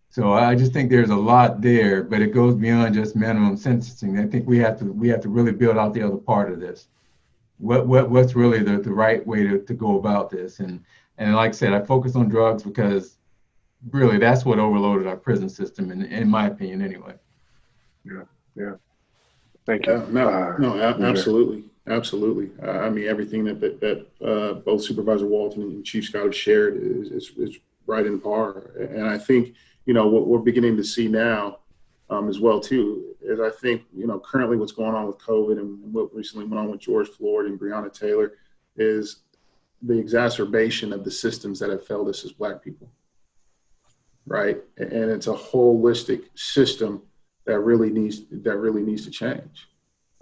So I just think there's a lot there, but it goes beyond just minimum sentencing. I think we have to really build out the other part of this. What's really the right way to go about this? And like I said, I focus on drugs because really that's what overloaded our prison system, in my opinion, anyway. Yeah. Thank you. Absolutely. I mean, everything that both Supervisor Walton and Chief Scott have shared is right in par. And I think, you know, what we're beginning to see now as well, too, is I think, you know, currently what's going on with COVID and what recently went on with George Floyd and Breonna Taylor is the exacerbation of the systems that have failed us as Black people, right? And it's a holistic system that really needs to change.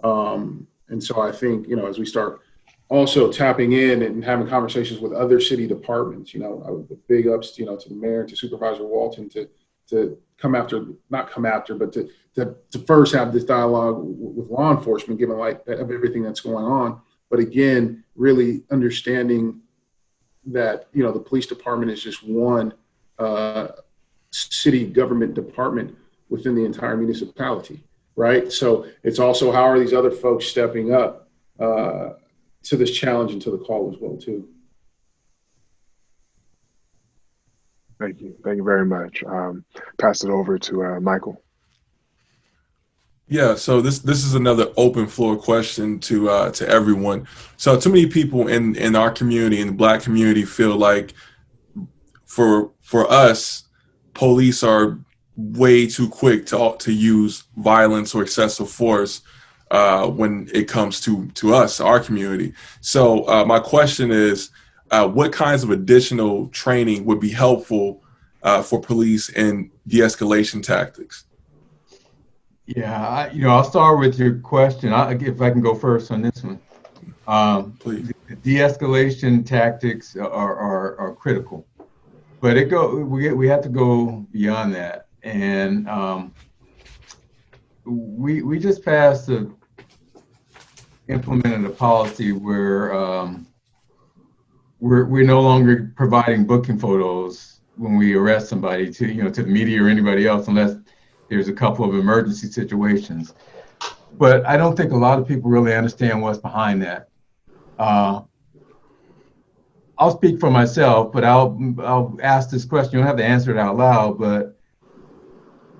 And so I think, you know, as we start also tapping in and having conversations with other city departments, you know, big ups, you know, to the mayor, to Supervisor Walton, to not come after, but to first have this dialogue with law enforcement, given light of everything that's going on. But again, really understanding that, you know, the police department is just one city government department within the entire municipality, right? So it's also, how are these other folks stepping up to this challenge and to the call as well, too. Thank you. Thank you very much. Pass it over to Michael. Yeah, so this is another open floor question to everyone. So too many people in our community, in the Black community, feel like for us, police are way too quick to use violence or excessive force when it comes to us, our community. So my question is, what kinds of additional training would be helpful for police in de-escalation tactics? Yeah, I'll start with your question. If I can go first on this one. Please. The de-escalation tactics are critical, but we have to go beyond that. And we just implemented a policy where we're no longer providing booking photos when we arrest somebody to the media or anybody else, unless there's a couple of emergency situations. But I don't think a lot of people really understand what's behind that. I'll speak for myself, but I'll ask this question. You don't have to answer it out loud, but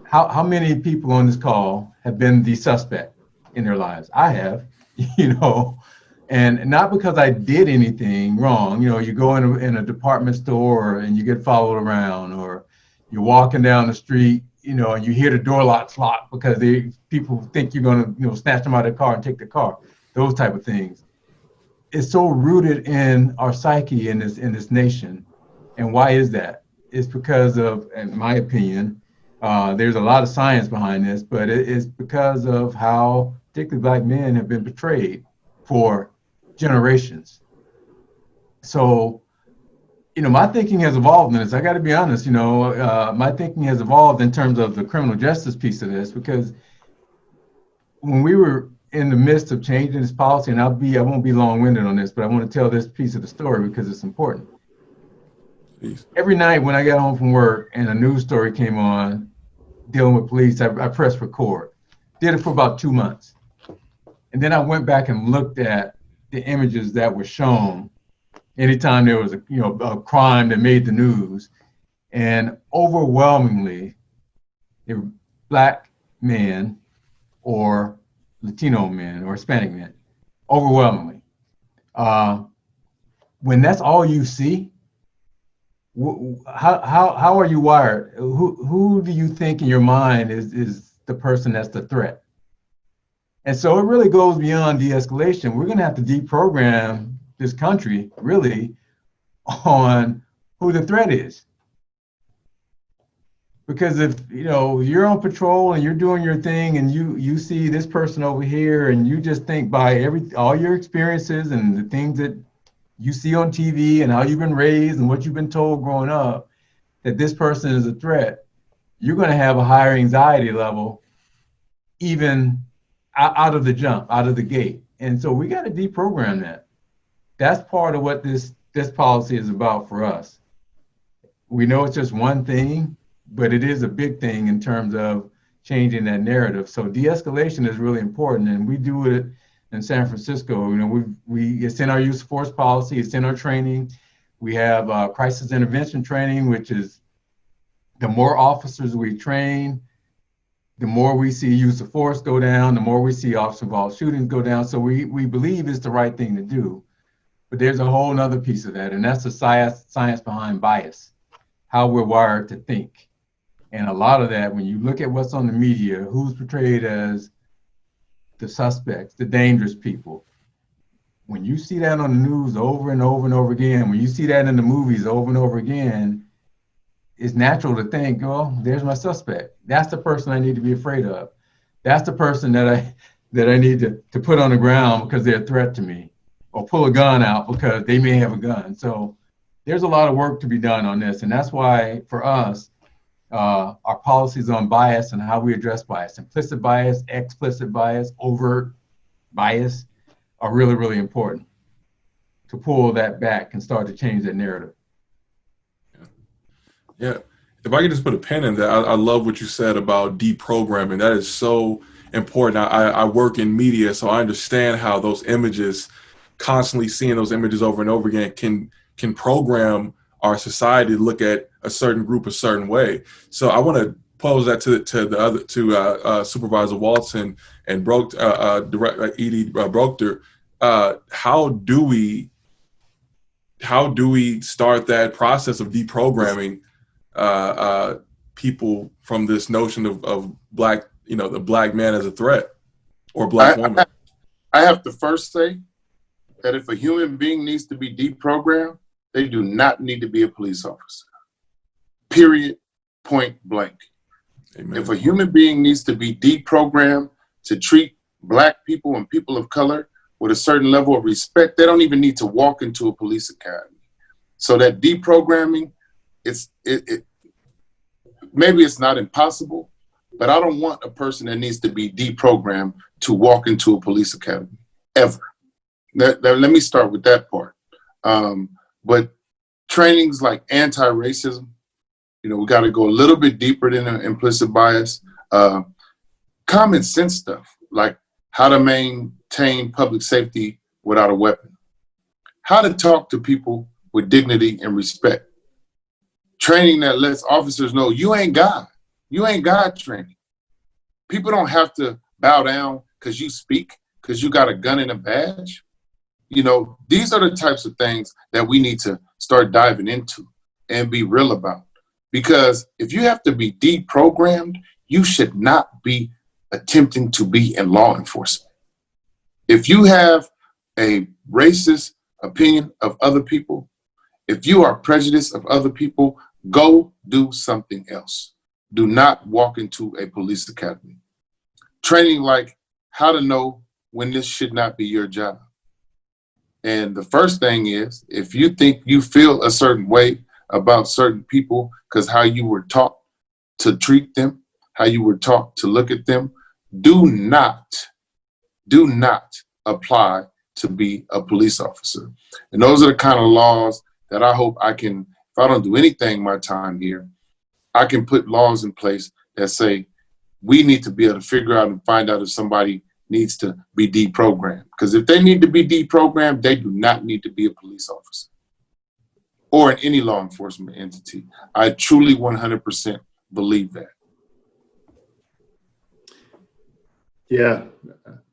how many people on this call have been the suspect in their lives? I have, and not because I did anything wrong. You go in a department store and you get followed around, or you're walking down the street, and you hear the door locks locked because people think you're going to, snatch them out of the car and take the car. Those type of things. It's so rooted in our psyche in this nation. And why is that? It's because of, in my opinion, there's a lot of science behind this, but it's because of how particularly Black men have been betrayed for generations. So, my thinking has evolved in this. I got to be honest, my thinking has evolved in terms of the criminal justice piece of this, because when we were in the midst of changing this policy, and I won't be long-winded on this, but I want to tell this piece of the story because it's important. Please. Every night when I got home from work and a news story came on dealing with police, I pressed record. Did it for about 2 months. And then I went back and looked at the images that were shown anytime there was a crime that made the news, and overwhelmingly, they were Black men or Latino men or Hispanic men, overwhelmingly. When that's all you see, how are you wired? Who do you think in your mind is the person that's the threat? And so it really goes beyond de-escalation. We're going to have to deprogram this country really on who the threat is. Because if you're on patrol and you're doing your thing and you see this person over here and you just think by all your experiences and the things that you see on TV and how you've been raised and what you've been told growing up that this person is a threat, you're going to have a higher anxiety level even out of the jump, out of the gate. And so we got to deprogram that. That's part of what this policy is about for us. We know it's just one thing, but it is a big thing in terms of changing that narrative. So de-escalation is really important, and we do it in San Francisco. It's in our use of force policy, it's in our training. We have crisis intervention training, which is the more officers we train, the more we see use of force go down, the more we see officer-involved shootings go down. So we believe it's the right thing to do. But there's a whole other piece of that, and that's the science behind bias, how we're wired to think. And a lot of that, when you look at what's on the media, who's portrayed as the suspects, the dangerous people, when you see that on the news over and over and over again, when you see that in the movies over and over again, it's natural to think, oh, there's my suspect. That's the person I need to be afraid of. That's the person that I need to put on the ground because they're a threat to me, or pull a gun out because they may have a gun. So there's a lot of work to be done on this. And that's why, for us, our policies on bias and how we address bias. Implicit bias, explicit bias, overt bias are really, really important to pull that back and start to change that narrative. Yeah. If I could just put a pin in that, I love what you said about deprogramming. That is so important. I work in media, so I understand how those images, constantly seeing those images over and over again, can program our society to look at a certain group a certain way. So I want to pose that to Supervisor Walton and ED Brookter. How do we start that process of deprogramming people from this notion of black, the black man as a threat or black woman? I have to first say that if a human being needs to be deprogrammed, they do not need to be a police officer. Period. Point blank. Amen. If a human being needs to be deprogrammed to treat black people and people of color with a certain level of respect, they don't even need to walk into a police academy. So that deprogramming, maybe it's not impossible, but I don't want a person that needs to be deprogrammed to walk into a police academy, ever. Let me start with that part. But trainings like anti-racism, we got to go a little bit deeper than implicit bias. Common sense stuff, like how to maintain public safety without a weapon, how to talk to people with dignity and respect. Training that lets officers know you ain't God. You ain't God training. People don't have to bow down because you speak, because you got a gun and a badge. These are the types of things that we need to start diving into and be real about. Because if you have to be deprogrammed, you should not be attempting to be in law enforcement. If you have a racist opinion of other people, if you are prejudiced of other people, go do something else. Do not walk into a police academy. Training like how to know when this should not be your job. And the first thing is, if you think you feel a certain way about certain people because how you were taught to treat them, how you were taught to look at them, do not apply to be a police officer. And those are the kind of laws that I hope I can, if I don't do anything my time here, I can put laws in place that say we need to be able to figure out and find out if somebody needs to be deprogrammed. Because if they need to be deprogrammed, they do not need to be a police officer or in any law enforcement entity. I truly 100% believe that. Yeah,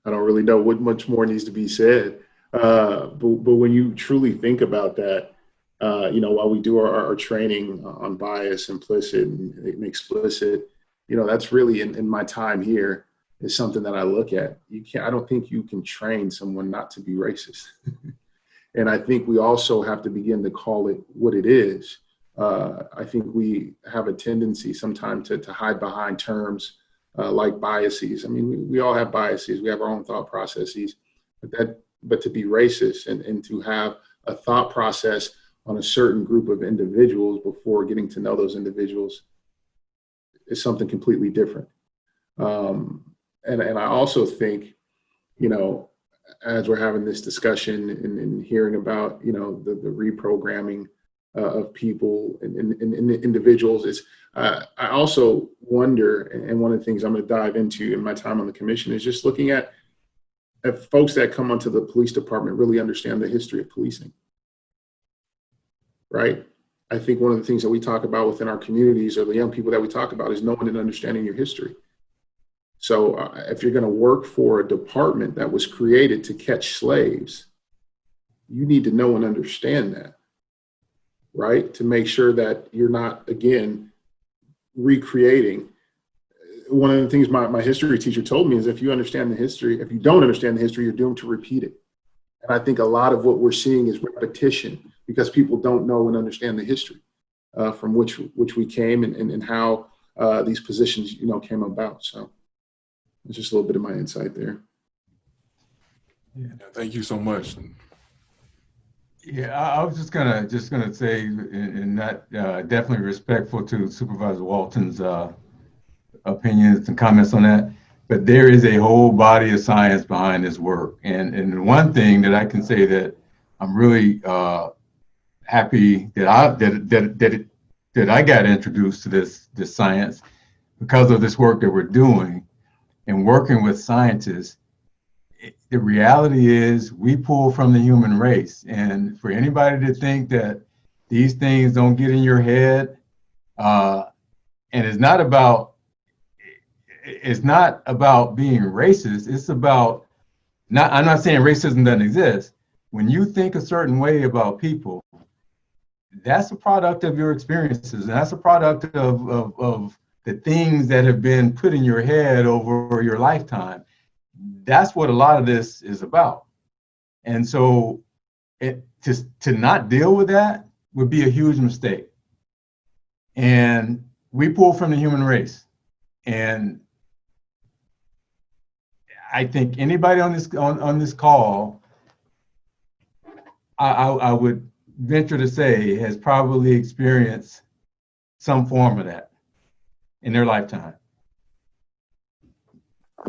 I don't really know what much more needs to be said. But when you truly think about that, while we do our training on bias, implicit and explicit, that's really in my time here is something that I look at. I don't think you can train someone not to be racist. And I think we also have to begin to call it what it is. I think we have a tendency sometimes to hide behind terms like biases. I mean, we all have biases. We have our own thought processes, but to be racist and to have a thought process on a certain group of individuals before getting to know those individuals is something completely different. And I also think, as we're having this discussion and hearing about, the reprogramming of people and individuals is, I also wonder, and one of the things I'm going to dive into in my time on the commission is just looking at folks that come onto the police department really understand the history of policing, right? I think one of the things that we talk about within our communities or the young people that we talk about is knowing and understanding your history. So if you're going to work for a department that was created to catch slaves, you need to know and understand that, right? To make sure that you're not, again, recreating. One of the things my history teacher told me is if you don't understand the history, you're doomed to repeat it. And I think a lot of what we're seeing is repetition because people don't know and understand the history from which we came and how these positions, came about. So it's just a little bit of my insight there. Yeah, thank you so much. Yeah, I was just gonna say, and not definitely respectful to Supervisor Walton's opinions and comments on that, but there is a whole body of science behind this work. And one thing that I can say that I'm really happy that I got introduced to this science because of this work that we're doing and working with scientists. The reality is we pull from the human race, and for anybody to think that these things don't get in your head, and it's not about being racist. It's about I'm not saying racism doesn't exist. When you think a certain way about people, that's a product of your experiences, and that's a product of the things that have been put in your head over your lifetime. That's what a lot of this is about. And so to not deal with that would be a huge mistake. And we pull from the human race. And I think anybody on this call, I would venture to say, has probably experienced some form of that in their lifetime.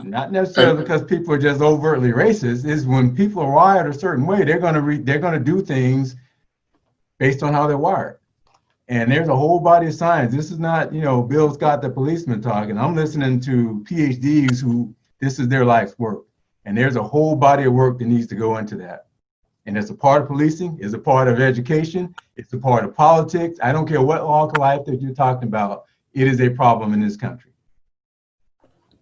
Not necessarily because people are just overtly racist. Is when people are wired a certain way, they're gonna do things based on how they're wired. And there's a whole body of science. This is not, Bill Scott, the policeman, talking. I'm listening to PhDs who this is their life's work. And there's a whole body of work that needs to go into that. And it's a part of policing, it's a part of education, it's a part of politics. I don't care what walk of life that you're talking about, it is a problem in this country.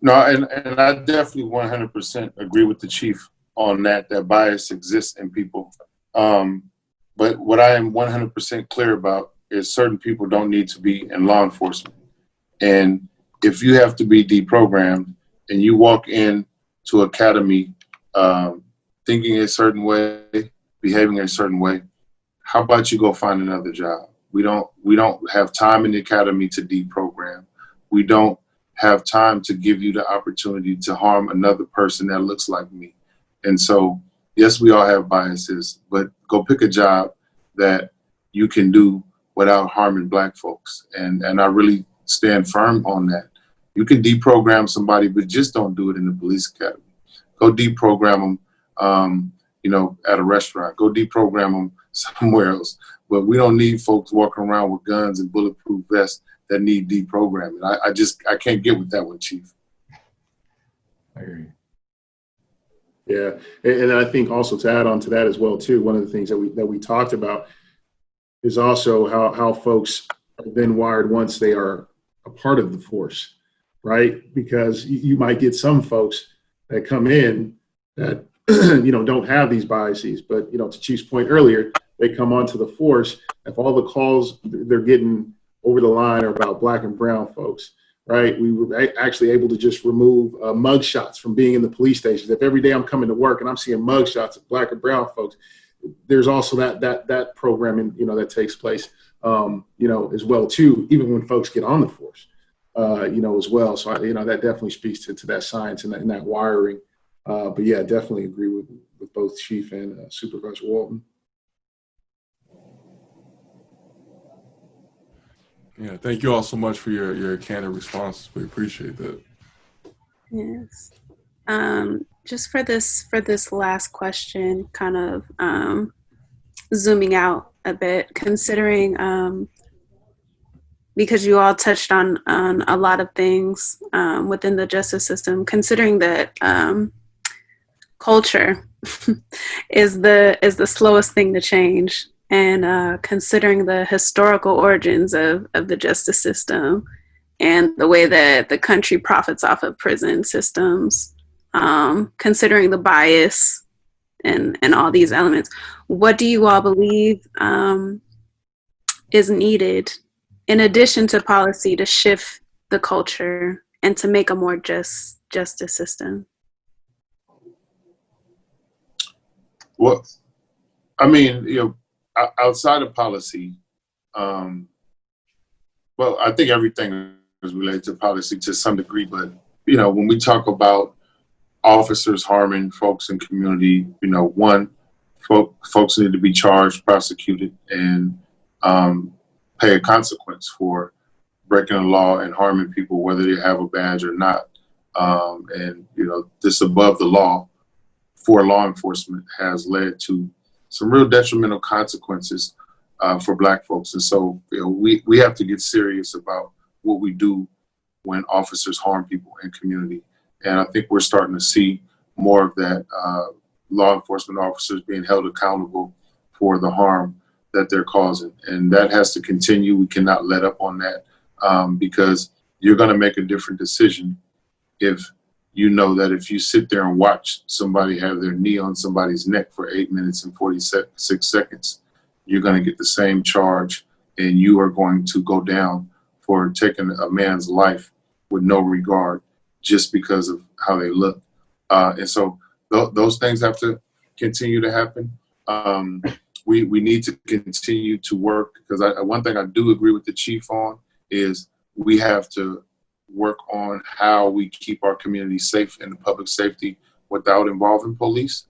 No, and I definitely 100% agree with the chief on that bias exists in people. But what I am 100% clear about is certain people don't need to be in law enforcement. And if you have to be deprogrammed and you walk in to academy thinking a certain way, behaving a certain way, how about you go find another job? We don't have time in the academy to deprogram. We don't have time to give you the opportunity to harm another person that looks like me. And so, yes, we all have biases, but go pick a job that you can do without harming Black folks. And I really stand firm on that. You can deprogram somebody, but just don't do it in the police academy. Go deprogram them, at a restaurant. Go deprogram them somewhere else. But we don't need folks walking around with guns and bulletproof vests that need deprogramming. I can't get with that one, Chief. I agree. Yeah, and I think also to add on to that as well too, one of the things that we talked about is also how folks are then wired once they are a part of the force, right? Because you might get some folks that come in that don't have these biases, but to Chief's point earlier, they come onto the force. If all the calls they're getting over the line are about Black and brown folks, right? We were actually able to just remove mug shots from being in the police stations. If every day I'm coming to work and I'm seeing mug shots of Black and brown folks, there's also that programming, that takes place, as well too, even when folks get on the force, as well. So, that definitely speaks to that science and that wiring. But yeah, definitely agree with both Chief and Supervisor Walton. Yeah, thank you all so much for your candid responses. We appreciate that. Yes. Just for this last question, kind of zooming out a bit, considering because you all touched on a lot of things within the justice system, considering that culture is the slowest thing to change. And considering the historical origins of the justice system and the way that the country profits off of prison systems, considering the bias and all these elements, what do you all believe is needed in addition to policy to shift the culture and to make a more just justice system? Well, I mean, outside of policy, well, I think everything is related to policy to some degree, but, when we talk about officers harming folks in community, one, folks need to be charged, prosecuted, and pay a consequence for breaking the law and harming people, whether they have a badge or not. And this above the law for law enforcement has led to some real detrimental consequences for Black folks. And so we have to get serious about what we do when officers harm people in community. And I think we're starting to see more of that, law enforcement officers being held accountable for the harm that they're causing. And that has to continue. We cannot let up on that, because you're going to make a different decision if you know that if you sit there and watch somebody have their knee on somebody's neck for 8 minutes and 46 seconds, you're going to get the same charge, and you are going to go down for taking a man's life with no regard just because of how they look. And so those things have to continue to happen. We need to continue to work, because one thing I do agree with the chief on is we have to work on how we keep our community safe and public safety without involving police.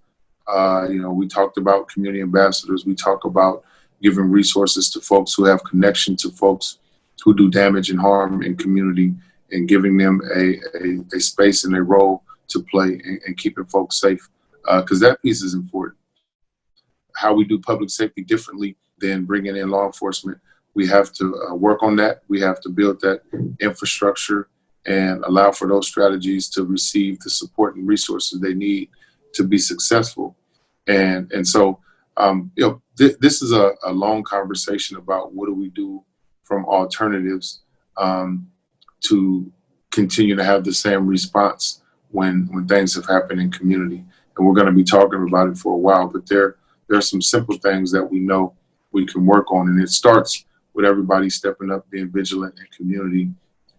We talked about community ambassadors. We talk about giving resources to folks who have connection to folks who do damage and harm in community, and giving them a space and a role to play and keeping folks safe, because that piece is important. How we do public safety differently than bringing in law enforcement, we have to work on that. We have to build that infrastructure and allow for those strategies to receive the support and resources they need to be successful. And so, this is a long conversation about what do we do from alternatives to continue to have the same response when things have happened in community. And we're going to be talking about it for a while, but there are some simple things that we know we can work on. And it starts with everybody stepping up, being vigilant in community,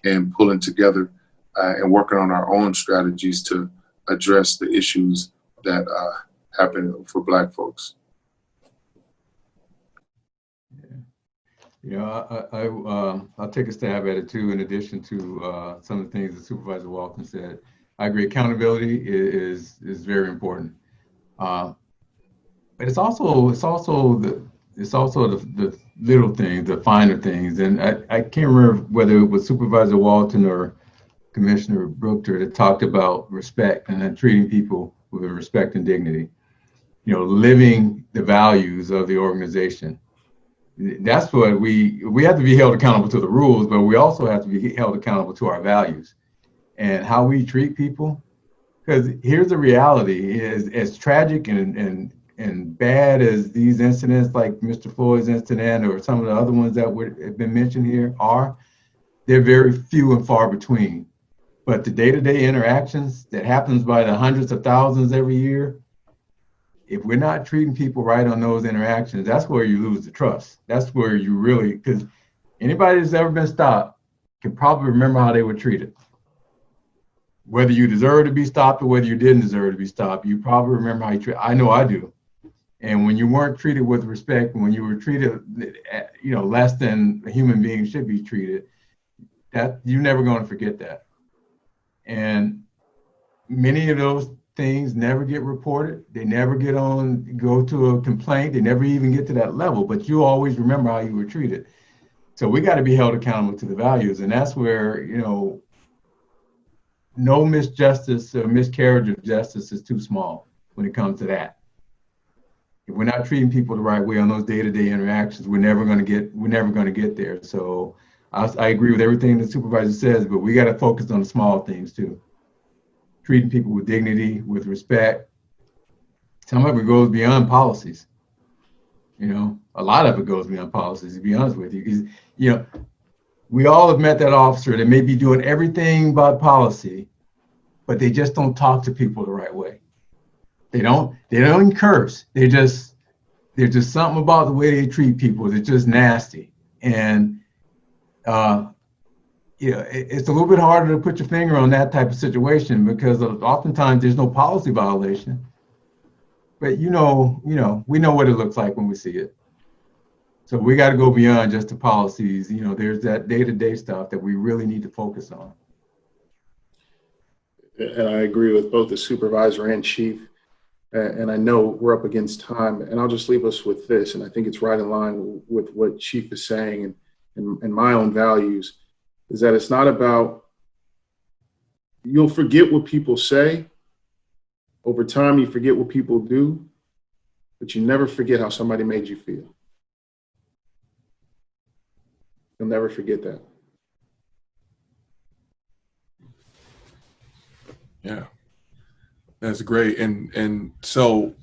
and pulling together and working on our own strategies to address the issues that happen for Black folks. I'll take a stab at it too. In addition to some of the things that Supervisor Walton said, I agree. Accountability is very important, but it's also the little things, the finer things. And I can't remember whether it was Supervisor Walton or Commissioner Brookter that talked about respect and then treating people with respect and dignity. Living the values of the organization. That's what we have to be held accountable to the rules, but we also have to be held accountable to our values and how we treat people. Because here's the reality: is as tragic and bad as these incidents, like Mr. Floyd's incident or some of the other ones that have been mentioned here are, they're very few and far between. But the day-to-day interactions that happens by the hundreds of thousands every year, if we're not treating people right on those interactions, that's where you lose the trust. That's where you really, because anybody that's ever been stopped can probably remember how they were treated. Whether you deserve to be stopped or whether you didn't deserve to be stopped, you probably remember how you treated. I know I do. And when you weren't treated with respect, when you were treated, less than a human being should be treated, that you're never going to forget that. And many of those things never get reported. They never go to a complaint. They never even get to that level, but you always remember how you were treated. So we got to be held accountable to the values. And that's where, no misjustice or miscarriage of justice is too small when it comes to that. If we're not treating people the right way on those day-to-day interactions, we're never going to get there. So I agree with everything the supervisor says, but we got to focus on the small things too. Treating people with dignity, with respect. Some of it goes beyond policies. A lot of it goes beyond policies, to be honest with you. Because, we all have met that officer that may be doing everything by policy, but they just don't talk to people the right way. They don't curse. There's just something about the way they treat people that's just nasty. And it's a little bit harder to put your finger on that type of situation because oftentimes there's no policy violation. But we know what it looks like when we see it. So we got to go beyond just the policies. There's that day-to-day stuff that we really need to focus on. And I agree with both the supervisor and chief. and I know we're up against time, and I'll just leave us with this, and I think it's right in line with what Chief is saying and my own values, is that it's not about, you'll forget what people say. Over time, you forget what people do, but you never forget how somebody made you feel. You'll never forget that. Yeah, that's great. And so,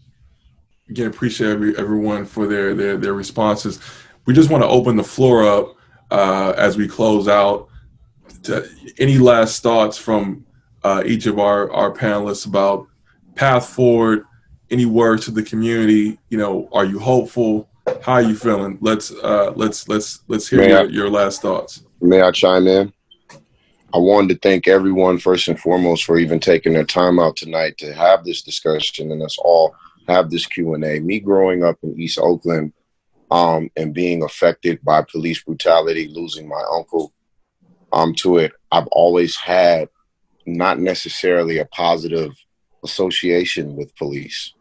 again, appreciate everyone for their responses. We just want to open the floor up as we close out to any last thoughts from each of our panelists about path forward, any words to the community. You know, are you hopeful? How are you feeling? Let's hear your last thoughts. May I chime in? I wanted to thank everyone first and foremost for even taking their time out tonight to have this discussion and us all have this Q&A. Me growing up in East Oakland and being affected by police brutality, losing my uncle to it, I've always had not necessarily a positive association with police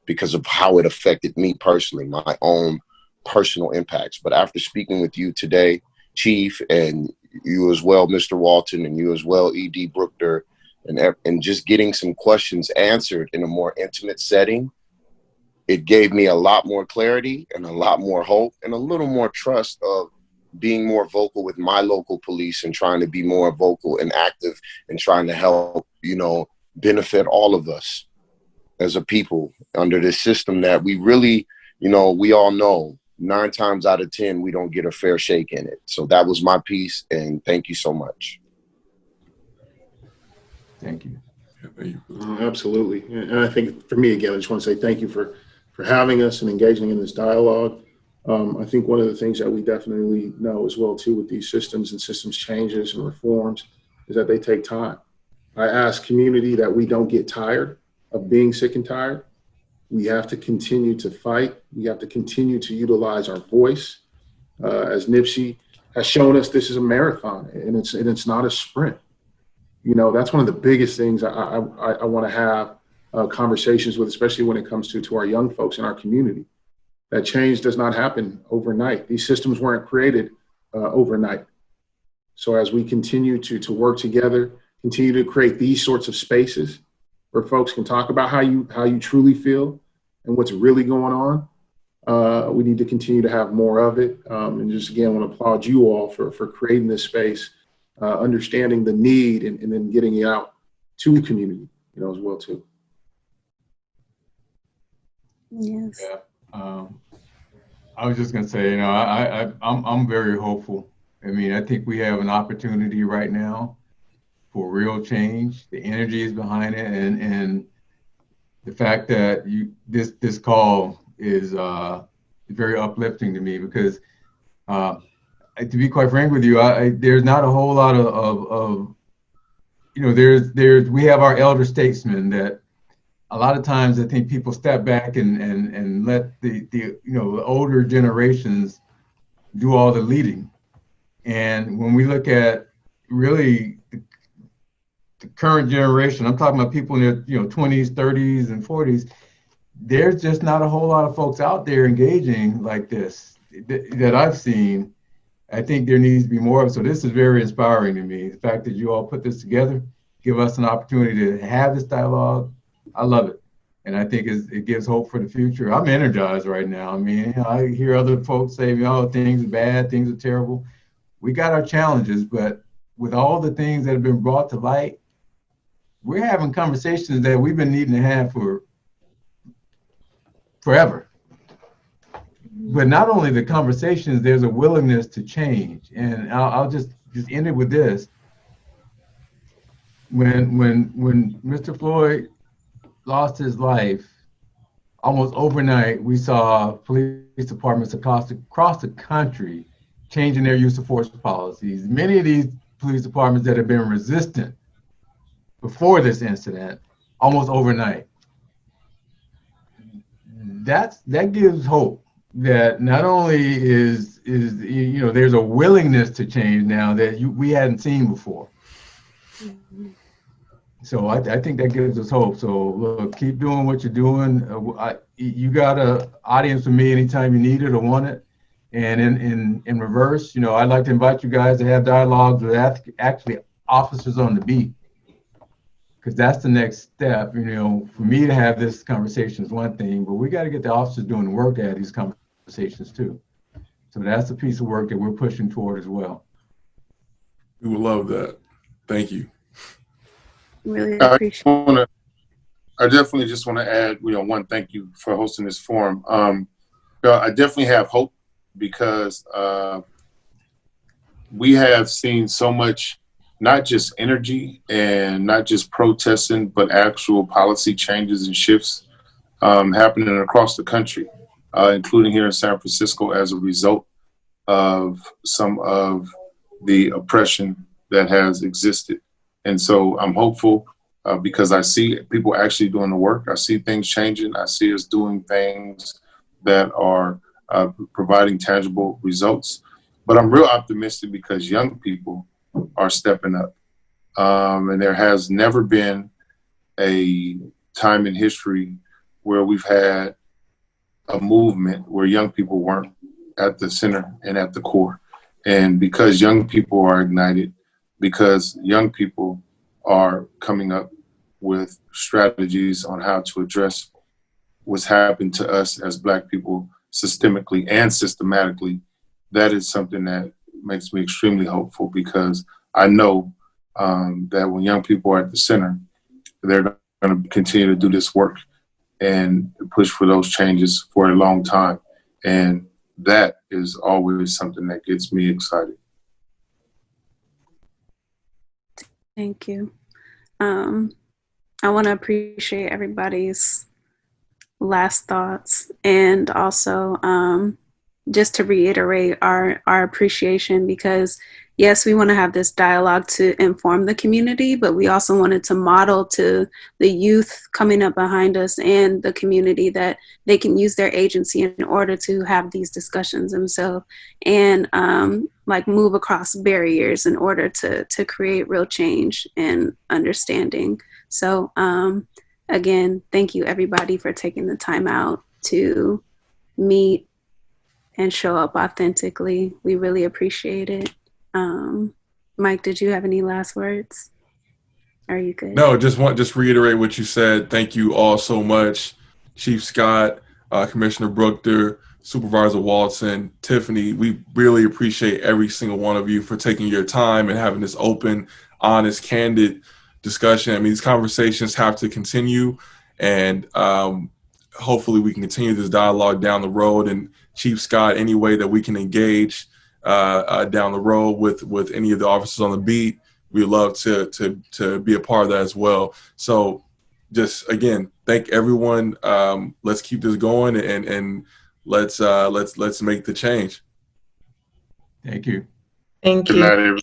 because of how it affected me personally, my own personal impacts. But after speaking with you today, Chief, and you as well, Mr. Walton, and you as well, E.D. Brookter, and just getting some questions answered in a more intimate setting, it gave me a lot more clarity and a lot more hope and a little more trust of being more vocal with my local police and trying to be more vocal and active and trying to help, benefit all of us as a people under this system that we really, we all know 9 times out of 10, we don't get a fair shake in it. So that was my piece, and thank you so much. Thank you. Absolutely. And I think for me, again, I just want to say thank you for having us and engaging in this dialogue. I think one of the things that we definitely know as well, too, with these systems and systems changes and reforms is that they take time. I ask community that we don't get tired of being sick and tired. We have to continue to fight. We have to continue to utilize our voice. As Nipsey has shown us, this is a marathon and it's not a sprint. That's one of the biggest things I want to have conversations with, especially when it comes to our young folks in our community. That change does not happen overnight. These systems weren't created overnight. So as we continue to work together, continue to create these sorts of spaces where folks can talk about how you truly feel and what's really going on, we need to continue to have more of it. And just again, I want to applaud you all for creating this space, understanding the need and then getting it out to the community, as well too. Yes. Yeah. I was just gonna say, I'm very hopeful. I mean, I think we have an opportunity right now for real change. The energy is behind it, and the fact that this call is very uplifting to me because, to be quite frank with you, there's not a whole lot of we have our elder statesmen that a lot of times I think people step back and let the older generations do all the leading. And when we look at really the current generation, I'm talking about people in their 20s, 30s, and 40s, there's just not a whole lot of folks out there engaging like this that I've seen. I think there needs to be more of it. So this is very inspiring to me. The fact that you all put this together, give us an opportunity to have this dialogue. I love it. And I think it gives hope for the future. I'm energized right now. I mean, I hear other folks say, things are bad, things are terrible. We got our challenges, but with all the things that have been brought to light, we're having conversations that we've been needing to have for forever. But not only the conversations, there's a willingness to change. And I'll just end it with this. When Mr. Floyd lost his life, almost overnight, we saw police departments across the country changing their use of force policies. Many of these police departments that have been resistant before this incident, almost overnight. That gives hope that not only is there's a willingness to change now that we hadn't seen before. So I think that gives us hope. So look, keep doing what you're doing. You got an audience with me anytime you need it or want it. And in reverse, you know, I'd like to invite you guys to have dialogues with actually officers on the beat, because that's the next step. You know, for me to have this conversation is one thing, but we got to get the officers doing the work to have these conversations too. So that's a piece of work that we're pushing toward as well. We would love that. Thank you. Really appreciate it. I definitely just want to add, you know, one, thank you for hosting this forum. I definitely have hope because we have seen so much, not just energy and not just protesting, but actual policy changes and shifts happening across the country, including here in San Francisco as a result of some of the oppression that has existed. And so I'm hopeful because I see people actually doing the work. I see things changing. I see us doing things that are providing tangible results. But I'm real optimistic because young people are stepping up. And there has never been a time in history where we've had a movement where young people weren't at the center and at the core. And because young people are ignited, because young people are coming up with strategies on how to address what's happened to us as Black people systemically and systematically, that is something that makes me extremely hopeful because I know that when young people are at the center, they're going to continue to do this work and push for those changes for a long time. And that is always something that gets me excited. Thank you. I want to appreciate everybody's last thoughts and also just to reiterate our appreciation because yes, we want to have this dialogue to inform the community, but we also wanted to model to the youth coming up behind us and the community that they can use their agency in order to have these discussions themselves and like move across barriers in order to create real change and understanding. So again, thank you everybody for taking the time out to meet and show up authentically. We really appreciate it. Mike, did you have any last words? Are you good? No, just reiterate what you said. Thank you all so much, Chief Scott, Commissioner Brookter, Supervisor Walton, Tiffany. We really appreciate every single one of you for taking your time and having this open, honest, candid discussion. I mean, these conversations have to continue, and hopefully we can continue this dialogue down the road. And Chief Scott, any way that we can engage down the road with any of the officers on the beat, we'd love to be a part of that as well. So just again, thank everyone. Let's keep this going and let's make the change. Thank you. Thank Good you. night, everybody.